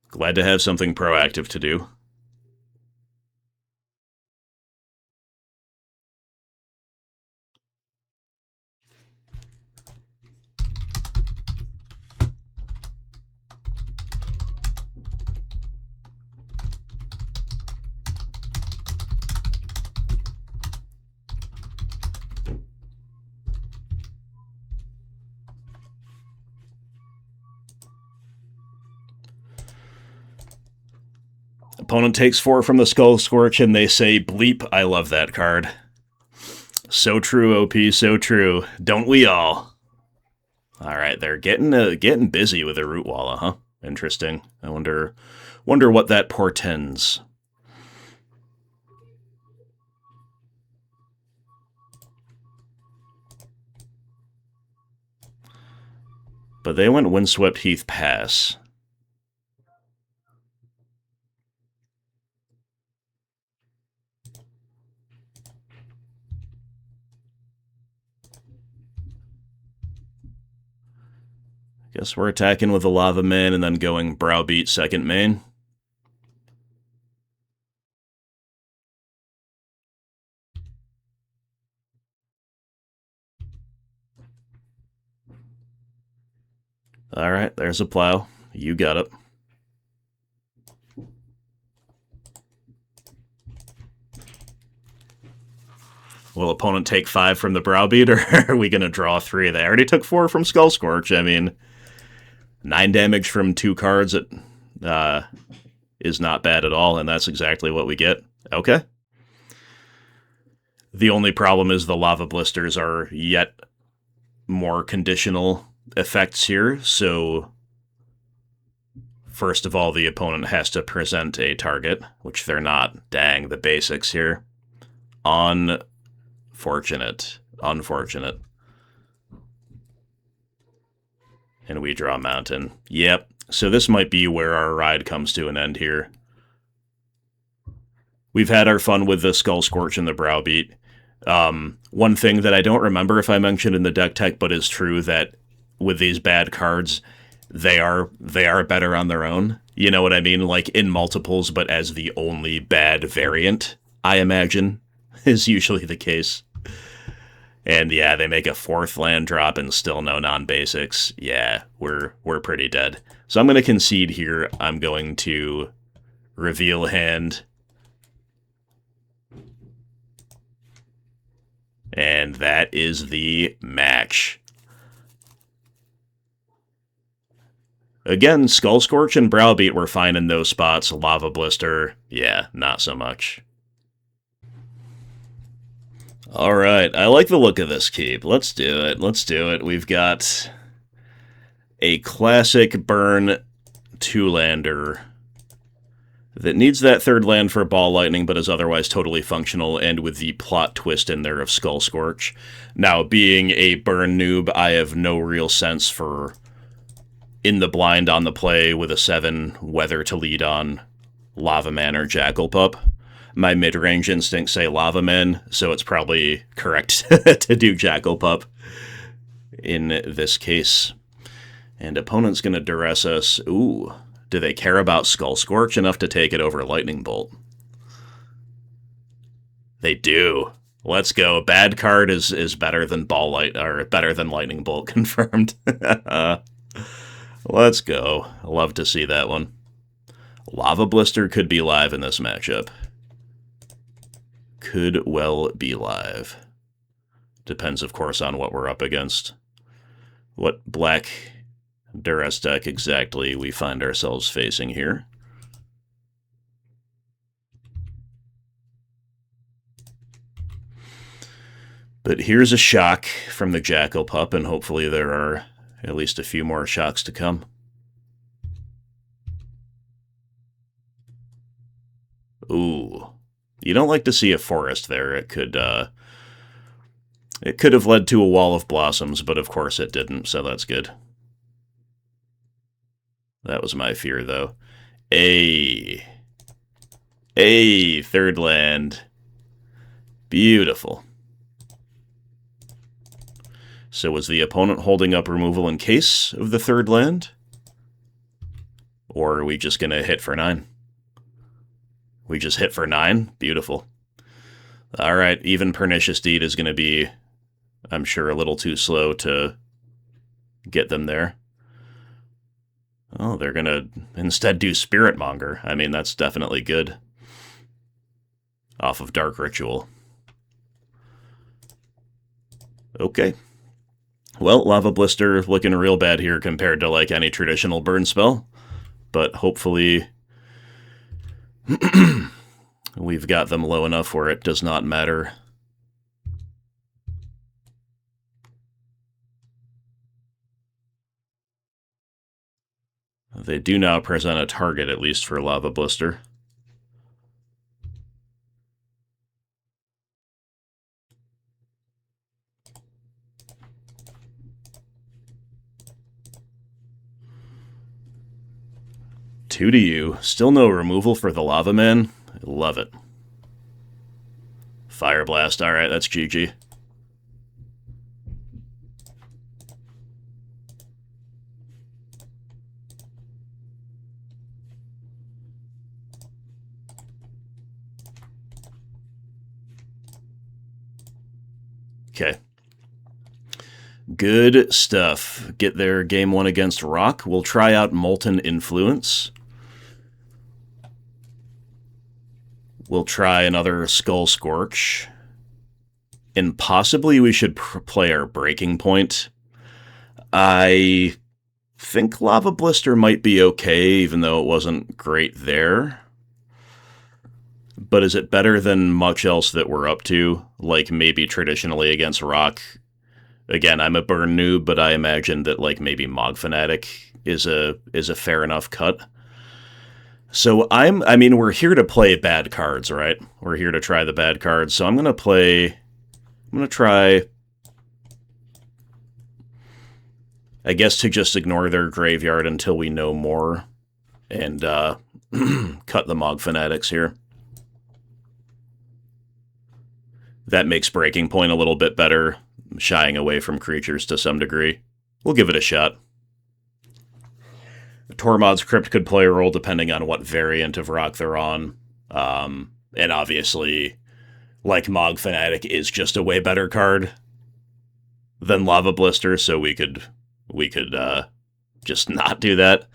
Speaker 1: Glad to have something proactive to do. Opponent takes 4 from the Skull Scorch, and they say, bleep, I love that card. So true, OP, so true. Don't we all? Alright, they're getting busy with their Rootwalla, huh? Interesting. I wonder what that portends. But they went Windswept Heath Pass. Guess we're attacking with the Lava Man and then going Browbeat second main. Alright, there's a plow. You got it. Will opponent take 5 from the Browbeat, or are we going to draw 3? They already took 4 from Skull Scorch. I mean, 9 damage from 2 cards is not bad at all, and that's exactly what we get. Okay. The only problem is the Lava Blisters are yet more conditional effects here, so first of all, the opponent has to present a target, which they're not. Dang, the basics here. Unfortunate. And we draw Mountain. Yep. So this might be where our ride comes to an end here. We've had our fun with the Skull Scorch and the Browbeat. One thing that I don't remember if I mentioned in the deck tech, but is true, that with these bad cards, they are better on their own. You know what I mean? Like in multiples, but as the only bad variant, I imagine, is usually the case. And yeah, they make a 4th land drop and still no non-basics. Yeah, we're pretty dead. So I'm going to concede here. I'm going to reveal hand. And that is the match. Again, Skullscorch and Browbeat were fine in those spots. Lava Blister, yeah, not so much. Alright, I like the look of this keep. Let's do it. Let's do it. We've got a classic burn 2-lander that needs that 3rd land for Ball Lightning, but is otherwise totally functional, and with the plot twist in there of Skullscorch. Now, being a burn noob, I have no real sense for in the blind on the play with a 7 whether to lead on Lava Man or Jackal Pup. My mid-range instincts say Lava Man, so it's probably correct to do Jackal Pup in this case. And opponent's going to duress us. Ooh, do they care about Skullscorch enough to take it over Lightning Bolt? They do. Let's go. Bad card is better than better than Lightning Bolt, confirmed. Let's go. Love to see that one. Lava Blister could be live in this matchup. Could well be live. Depends, of course, on what we're up against. What black Duress deck exactly we find ourselves facing here. But here's a shock from the Jackal Pup, and hopefully there are at least a few more shocks to come. Ooh. You don't like to see a forest there. It could have led to a wall of blossoms, but of course it didn't, so that's good. That was my fear, though. A 3rd land. Beautiful. So was the opponent holding up removal in case of the 3rd land? Or are we just going to hit for 9? We just hit for 9? Beautiful. Alright, even Pernicious Deed is going to be, I'm sure, a little too slow to get them there. Oh, they're going to instead do Spirit Monger. I mean, that's definitely good. Off of Dark Ritual. Okay. Well, Lava Blister looking real bad here compared to, like, any traditional burn spell. But hopefully we've got them low enough where it does not matter. They do now present a target, at least for Lava Blister. Two to you. Still no removal for the Lava Man. I love it. Fire Blast. Alright, that's GG. Okay. Good stuff. Get their game 1 against Rock. We'll try out Molten Influence. We'll try another Skullscorch. And possibly we should play our Breaking Point. I think Lava Blister might be okay, even though it wasn't great there. But is it better than much else that we're up to? Like, maybe traditionally against Rock. Again, I'm a burn noob, but I imagine that, like, maybe Mog Fanatic is a fair enough cut. So I mean, we're here to play bad cards, right? We're here to try the bad cards. So I'm going to try, I guess, to just ignore their graveyard until we know more and cut the Mog Fanatics here. That makes Breaking Point a little bit better, shying away from creatures to some degree. We'll give it a shot. Tormod's Crypt could play a role depending on what variant of Rock they're on. And obviously, like, Mog Fanatic is just a way better card. than Lava Blister, so we could just not do that.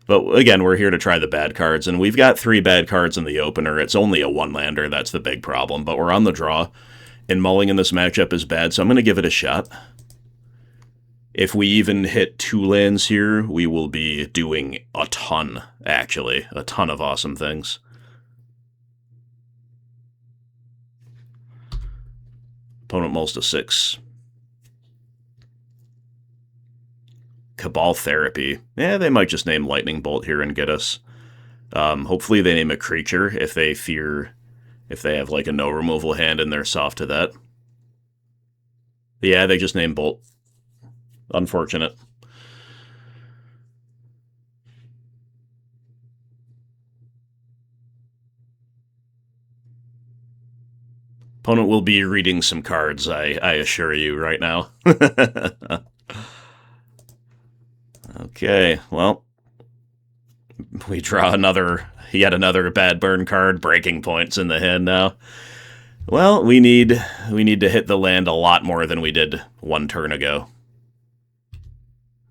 Speaker 1: But again, we're here to try the bad cards, and we've got 3 bad cards in the opener. It's only a 1-lander, that's the big problem, but we're on the draw, and mulling in this matchup is bad, so I'm going to give it a shot. If we even hit 2 lands here, we will be doing a ton, actually. A ton of awesome things. Opponent mulls to 6. Cabal Therapy. Yeah, they might just name Lightning Bolt here and get us. Hopefully they name a creature if they have like a no removal hand and they're soft to that. Yeah, they just name Bolt. Unfortunate. Opponent will be reading some cards, I assure you right now. Okay, well, we draw yet another bad burn card, breaking points in the hand now. Well, we need to hit the land a lot more than we did 1 turn ago.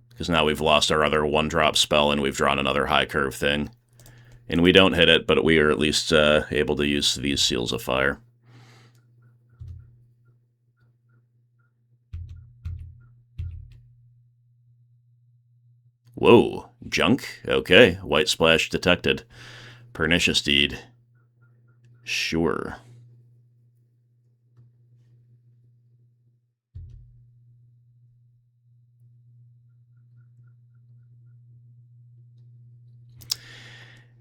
Speaker 1: Because now we've lost our other 1-drop spell and we've drawn another high curve thing. And we don't hit it, but we are at least able to use these Seals of Fire. Whoa, junk? Okay, white splash detected. Pernicious Deed. Sure.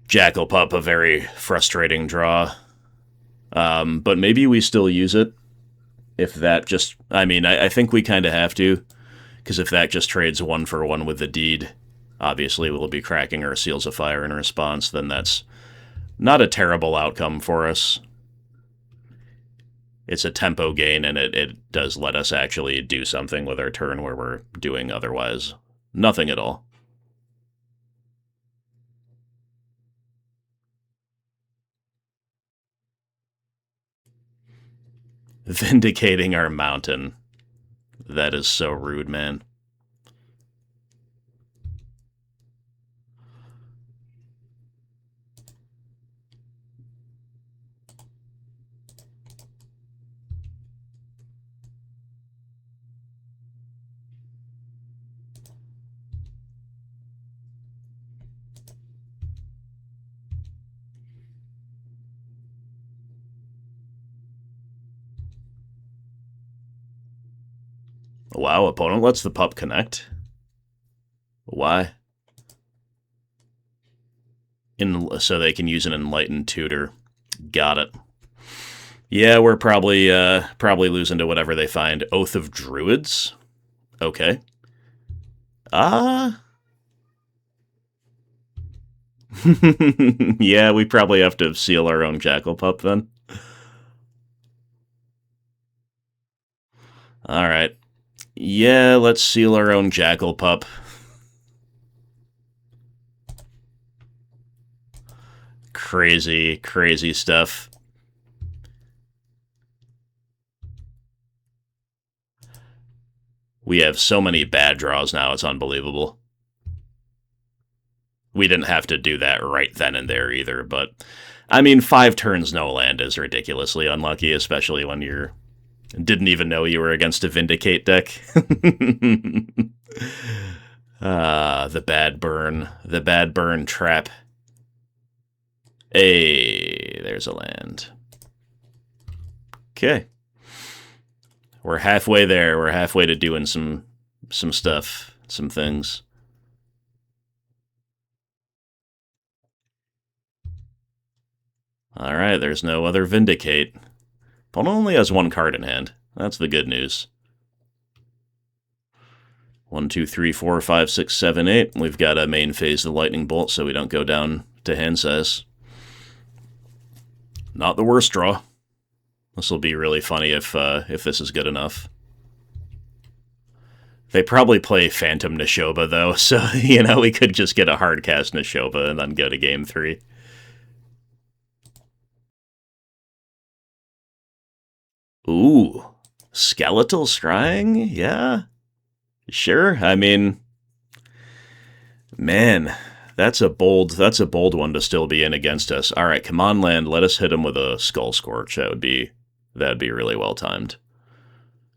Speaker 1: Jackal Pup, a very frustrating draw. But maybe we still use it. If that just... I mean, I think we kind of have to. Because if that just trades 1 for 1 with the deed, obviously we'll be cracking our Seals of Fire in response, then that's not a terrible outcome for us. It's a tempo gain, and it does let us actually do something with our turn where we're doing otherwise nothing at all. Vindicating our mountain. That is so rude, man. Wow, opponent lets the pup connect. Why? So they can use an Enlightened Tutor. Got it. Yeah, we're probably losing to whatever they find. Oath of Druids? Okay. Yeah, we probably have to seal our own Jackal Pup then. Alright. Yeah, let's seal our own Jackal Pup. Crazy, crazy stuff. We have so many bad draws now, it's unbelievable. We didn't have to do that right then and there either, but... I mean, 5 turns no land is ridiculously unlucky, especially when you didn't even know you were against a Vindicate deck. The bad burn. The bad burn trap. Hey, there's a land. Okay. We're halfway there. We're halfway to doing some stuff, some things. Alright, there's no other Vindicate. Opponent only has 1 card in hand. That's the good news. 1, 2, 3, 4, 5, 6, 7, 8. We've got a main phase of Lightning Bolt, so we don't go down to hand size. Not the worst draw. This will be really funny if this is good enough. They probably play Phantom Nishoba, though, so, you know, we could just get a hard cast Nishoba and then go to game 3. Ooh. Skeletal Scrying? Yeah. Sure. I mean, man, that's a bold one to still be in against us. All right, come on, land. Let us hit him with a Skull Scorch. That'd be really well timed.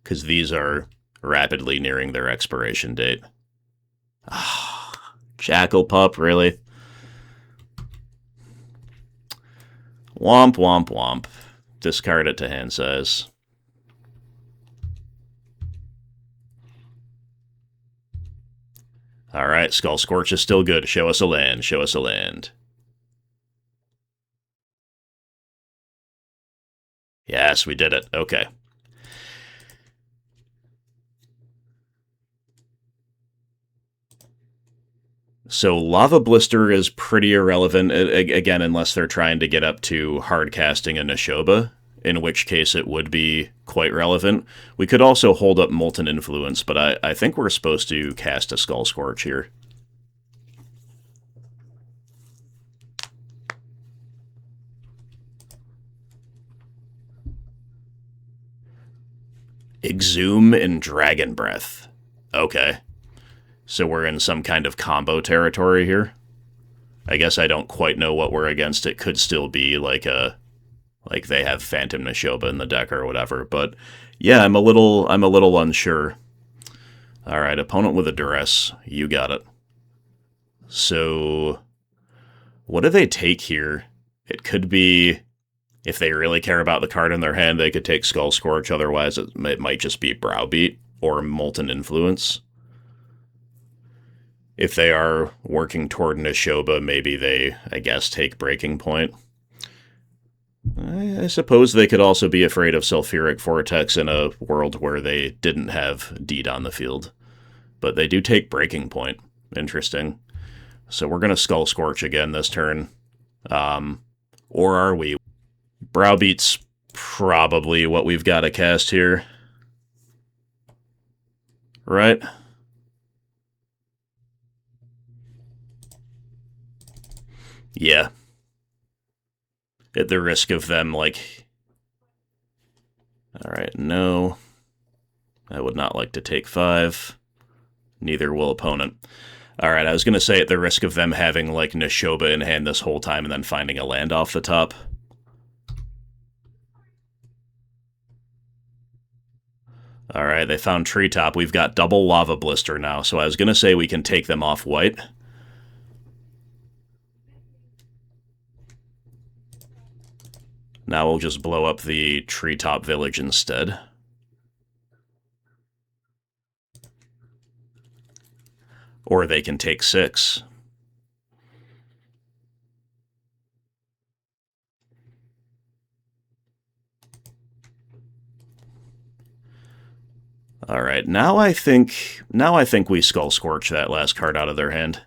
Speaker 1: Because these are rapidly nearing their expiration date. Jackal Pup, really? Womp, womp, womp. Discard it to hand size. Alright, Skull Scorch is still good. Show us a land. Show us a land. Yes, we did it. Okay. So Lava Blister is pretty irrelevant, again, unless they're trying to get up to hard casting a Neshoba, in which case it would be quite relevant. We could also hold up Molten Influence, but I think we're supposed to cast a Skull Scorch here. Exhume and Dragon Breath. Okay. So we're in some kind of combo territory here. I guess I don't quite know what we're against. It could still be like they have Phantom Neshoba in the deck or whatever. But yeah, I'm a little unsure. All right, opponent with a duress. You got it. So what do they take here? It could be, if they really care about the card in their hand, they could take Skull Scorch. Otherwise, it might just be Browbeat or Molten Influence. If they are working toward Neshoba, maybe they, I guess, take Breaking Point. I suppose they could also be afraid of Sulfuric Vortex in a world where they didn't have Deed on the field. But they do take Breaking Point. Interesting. So we're going to Skull Scorch again this turn. Or are we? Browbeat's probably what we've got to cast here. Right? Yeah. At the risk of them, like... Alright, no. I would not like to take 5. Neither will opponent. Alright, I was going to say at the risk of them having, like, Neshoba in hand this whole time and then finding a land off the top. Alright, they found Treetop. We've got double Lava Blister now, so I was going to say we can take them off white. Now we'll just blow up the Treetop Village instead. Or they can take 6. Alright, now I think we Skull Scorch that last card out of their hand.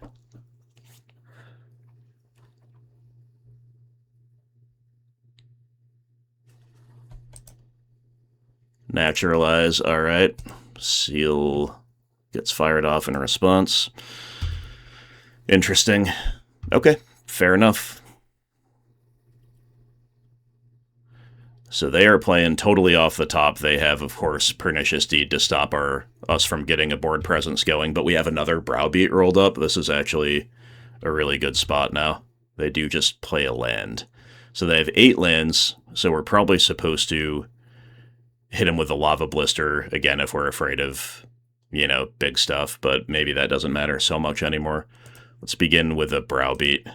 Speaker 1: Naturalize, alright. Seal gets fired off in response. Interesting. Okay, fair enough. So they are playing totally off the top. They have, of course, Pernicious Deed to stop us from getting a board presence going, but we have another Browbeat rolled up. This is actually a really good spot now. They do just play a land. So they have 8 lands, so we're probably supposed to hit him with a Lava Blister, again, if we're afraid of, you know, big stuff, but maybe that doesn't matter so much anymore. Let's begin with a Browbeat. I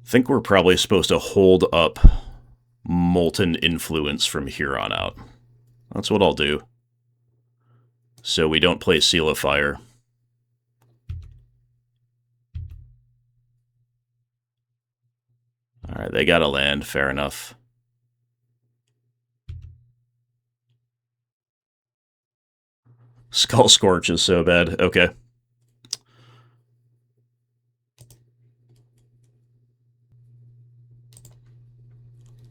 Speaker 1: think we're probably supposed to hold up Molten Influence from here on out. That's what I'll do. So we don't play Seal of Fire. Alright, they got a land, fair enough. Skull Scorch is so bad, okay.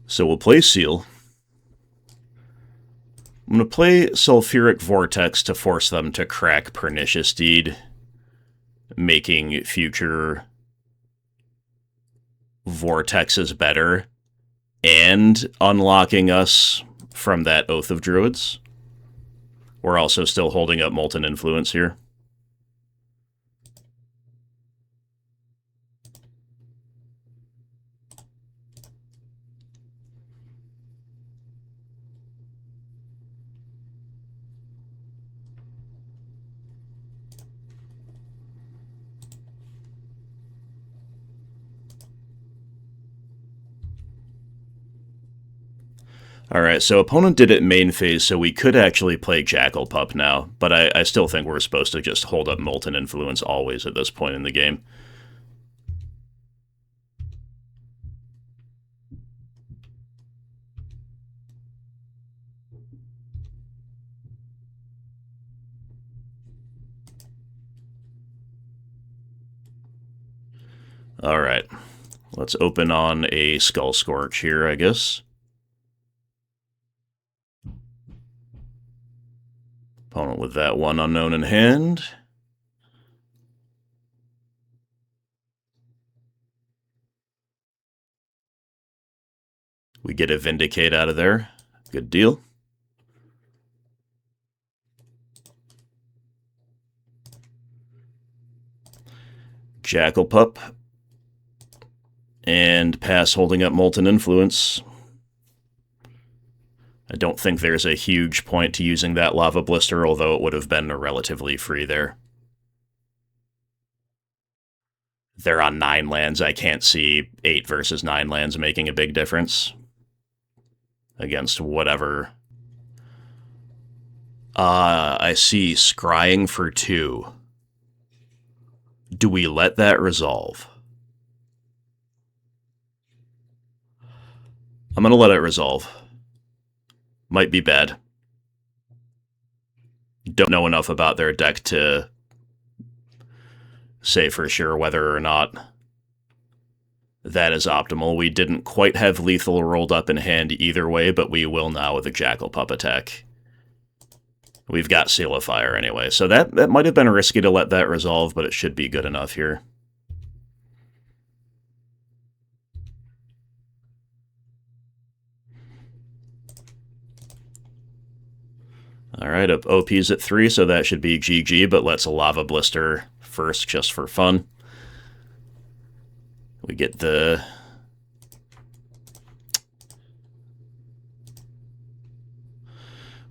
Speaker 1: So we'll play Seal. I'm going to play Sulfuric Vortex to force them to crack Pernicious Deed, making future Vortexes better, and unlocking us from that Oath of Druids. We're also still holding up Molten Influence here. Alright, so opponent did it main phase, so we could actually play Jackal Pup now, but I still think we're supposed to just hold up Molten Influence always at this point in the game. Alright, let's open on a Skull Scorch here, I guess. Opponent with that one unknown in hand. We get a Vindicate out of there. Good deal. Jackal Pup. And pass holding up Molten Influence. I don't think there's a huge point to using that Lava Blister, although it would have been relatively free there. They're on 9 lands. I can't see 8 versus 9 lands making a big difference against whatever. I see Scrying for 2. Do we let that resolve? I'm going to let it resolve. Might be bad. Don't know enough about their deck to say for sure whether or not that is optimal. We didn't quite have lethal rolled up in hand either way, but we will now with a Jackal Pup attack. We've got Seal of Fire anyway, so that might have been risky to let that resolve, but it should be good enough here. Alright, OP's at 3, so that should be GG, but let's Lava Blister first, just for fun. We get the...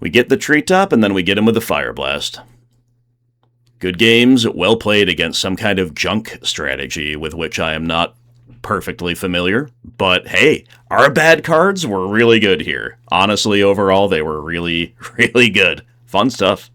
Speaker 1: We get the Treetop, and then we get him with the Fire Blast. Good games, well played against some kind of junk strategy with which I am not perfectly familiar. But hey, our bad cards were really good here. Honestly, overall, they were really, really good. Fun stuff.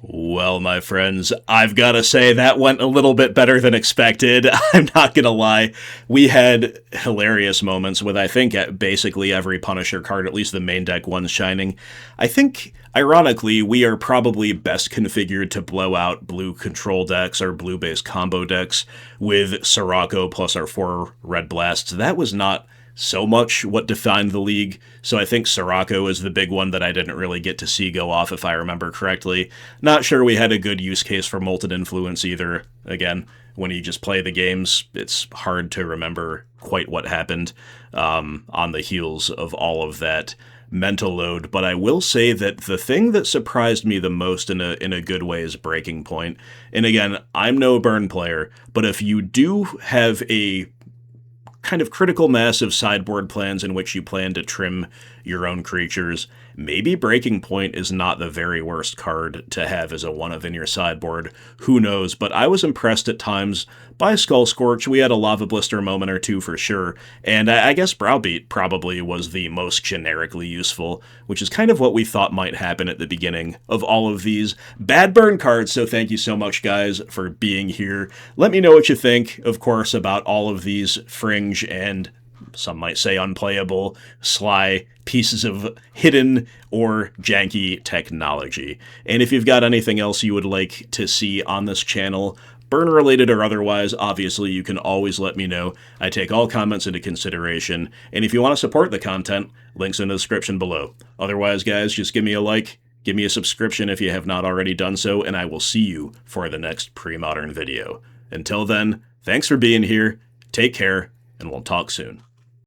Speaker 1: Well, my friends, I've got to say that went a little bit better than expected. I'm not going to lie. We had hilarious moments with, I think, basically every Punisher card, at least the main deck ones, shining. I think, ironically, we are probably best configured to blow out blue control decks or blue-based combo decks with Sirocco plus our 4 red blasts. That was not so much what defined the league, so I think Sirocco is the big one that I didn't really get to see go off, if I remember correctly. Not sure we had a good use case for Molten Influence either. Again, when you just play the games, it's hard to remember quite what happened on the heels of all of that mental load, but I will say that the thing that surprised me the most in a good way is Breaking Point. And again, I'm no burn player, but if you do have a kind of critical mass of sideboard plans in which you plan to trim your own creatures, maybe Breaking Point is not the very worst card to have as a one-of in your sideboard. Who knows? But I was impressed at times by Skull Scorch. We had a Lava Blister moment or two for sure, and I guess Browbeat probably was the most generically useful, which is kind of what we thought might happen at the beginning of all of these bad burn cards. So thank you so much, guys, for being here. Let me know what you think, of course, about all of these fringe and some might say unplayable, Sligh pieces of hidden or janky technology. And if you've got anything else you would like to see on this channel, burn-related or otherwise, obviously you can always let me know. I take all comments into consideration, and if you want to support the content, links in the description below. Otherwise, guys, just give me a like, give me a subscription if you have not already done so, and I will see you for the next Premodern video. Until then, thanks for being here, take care, and we'll talk soon.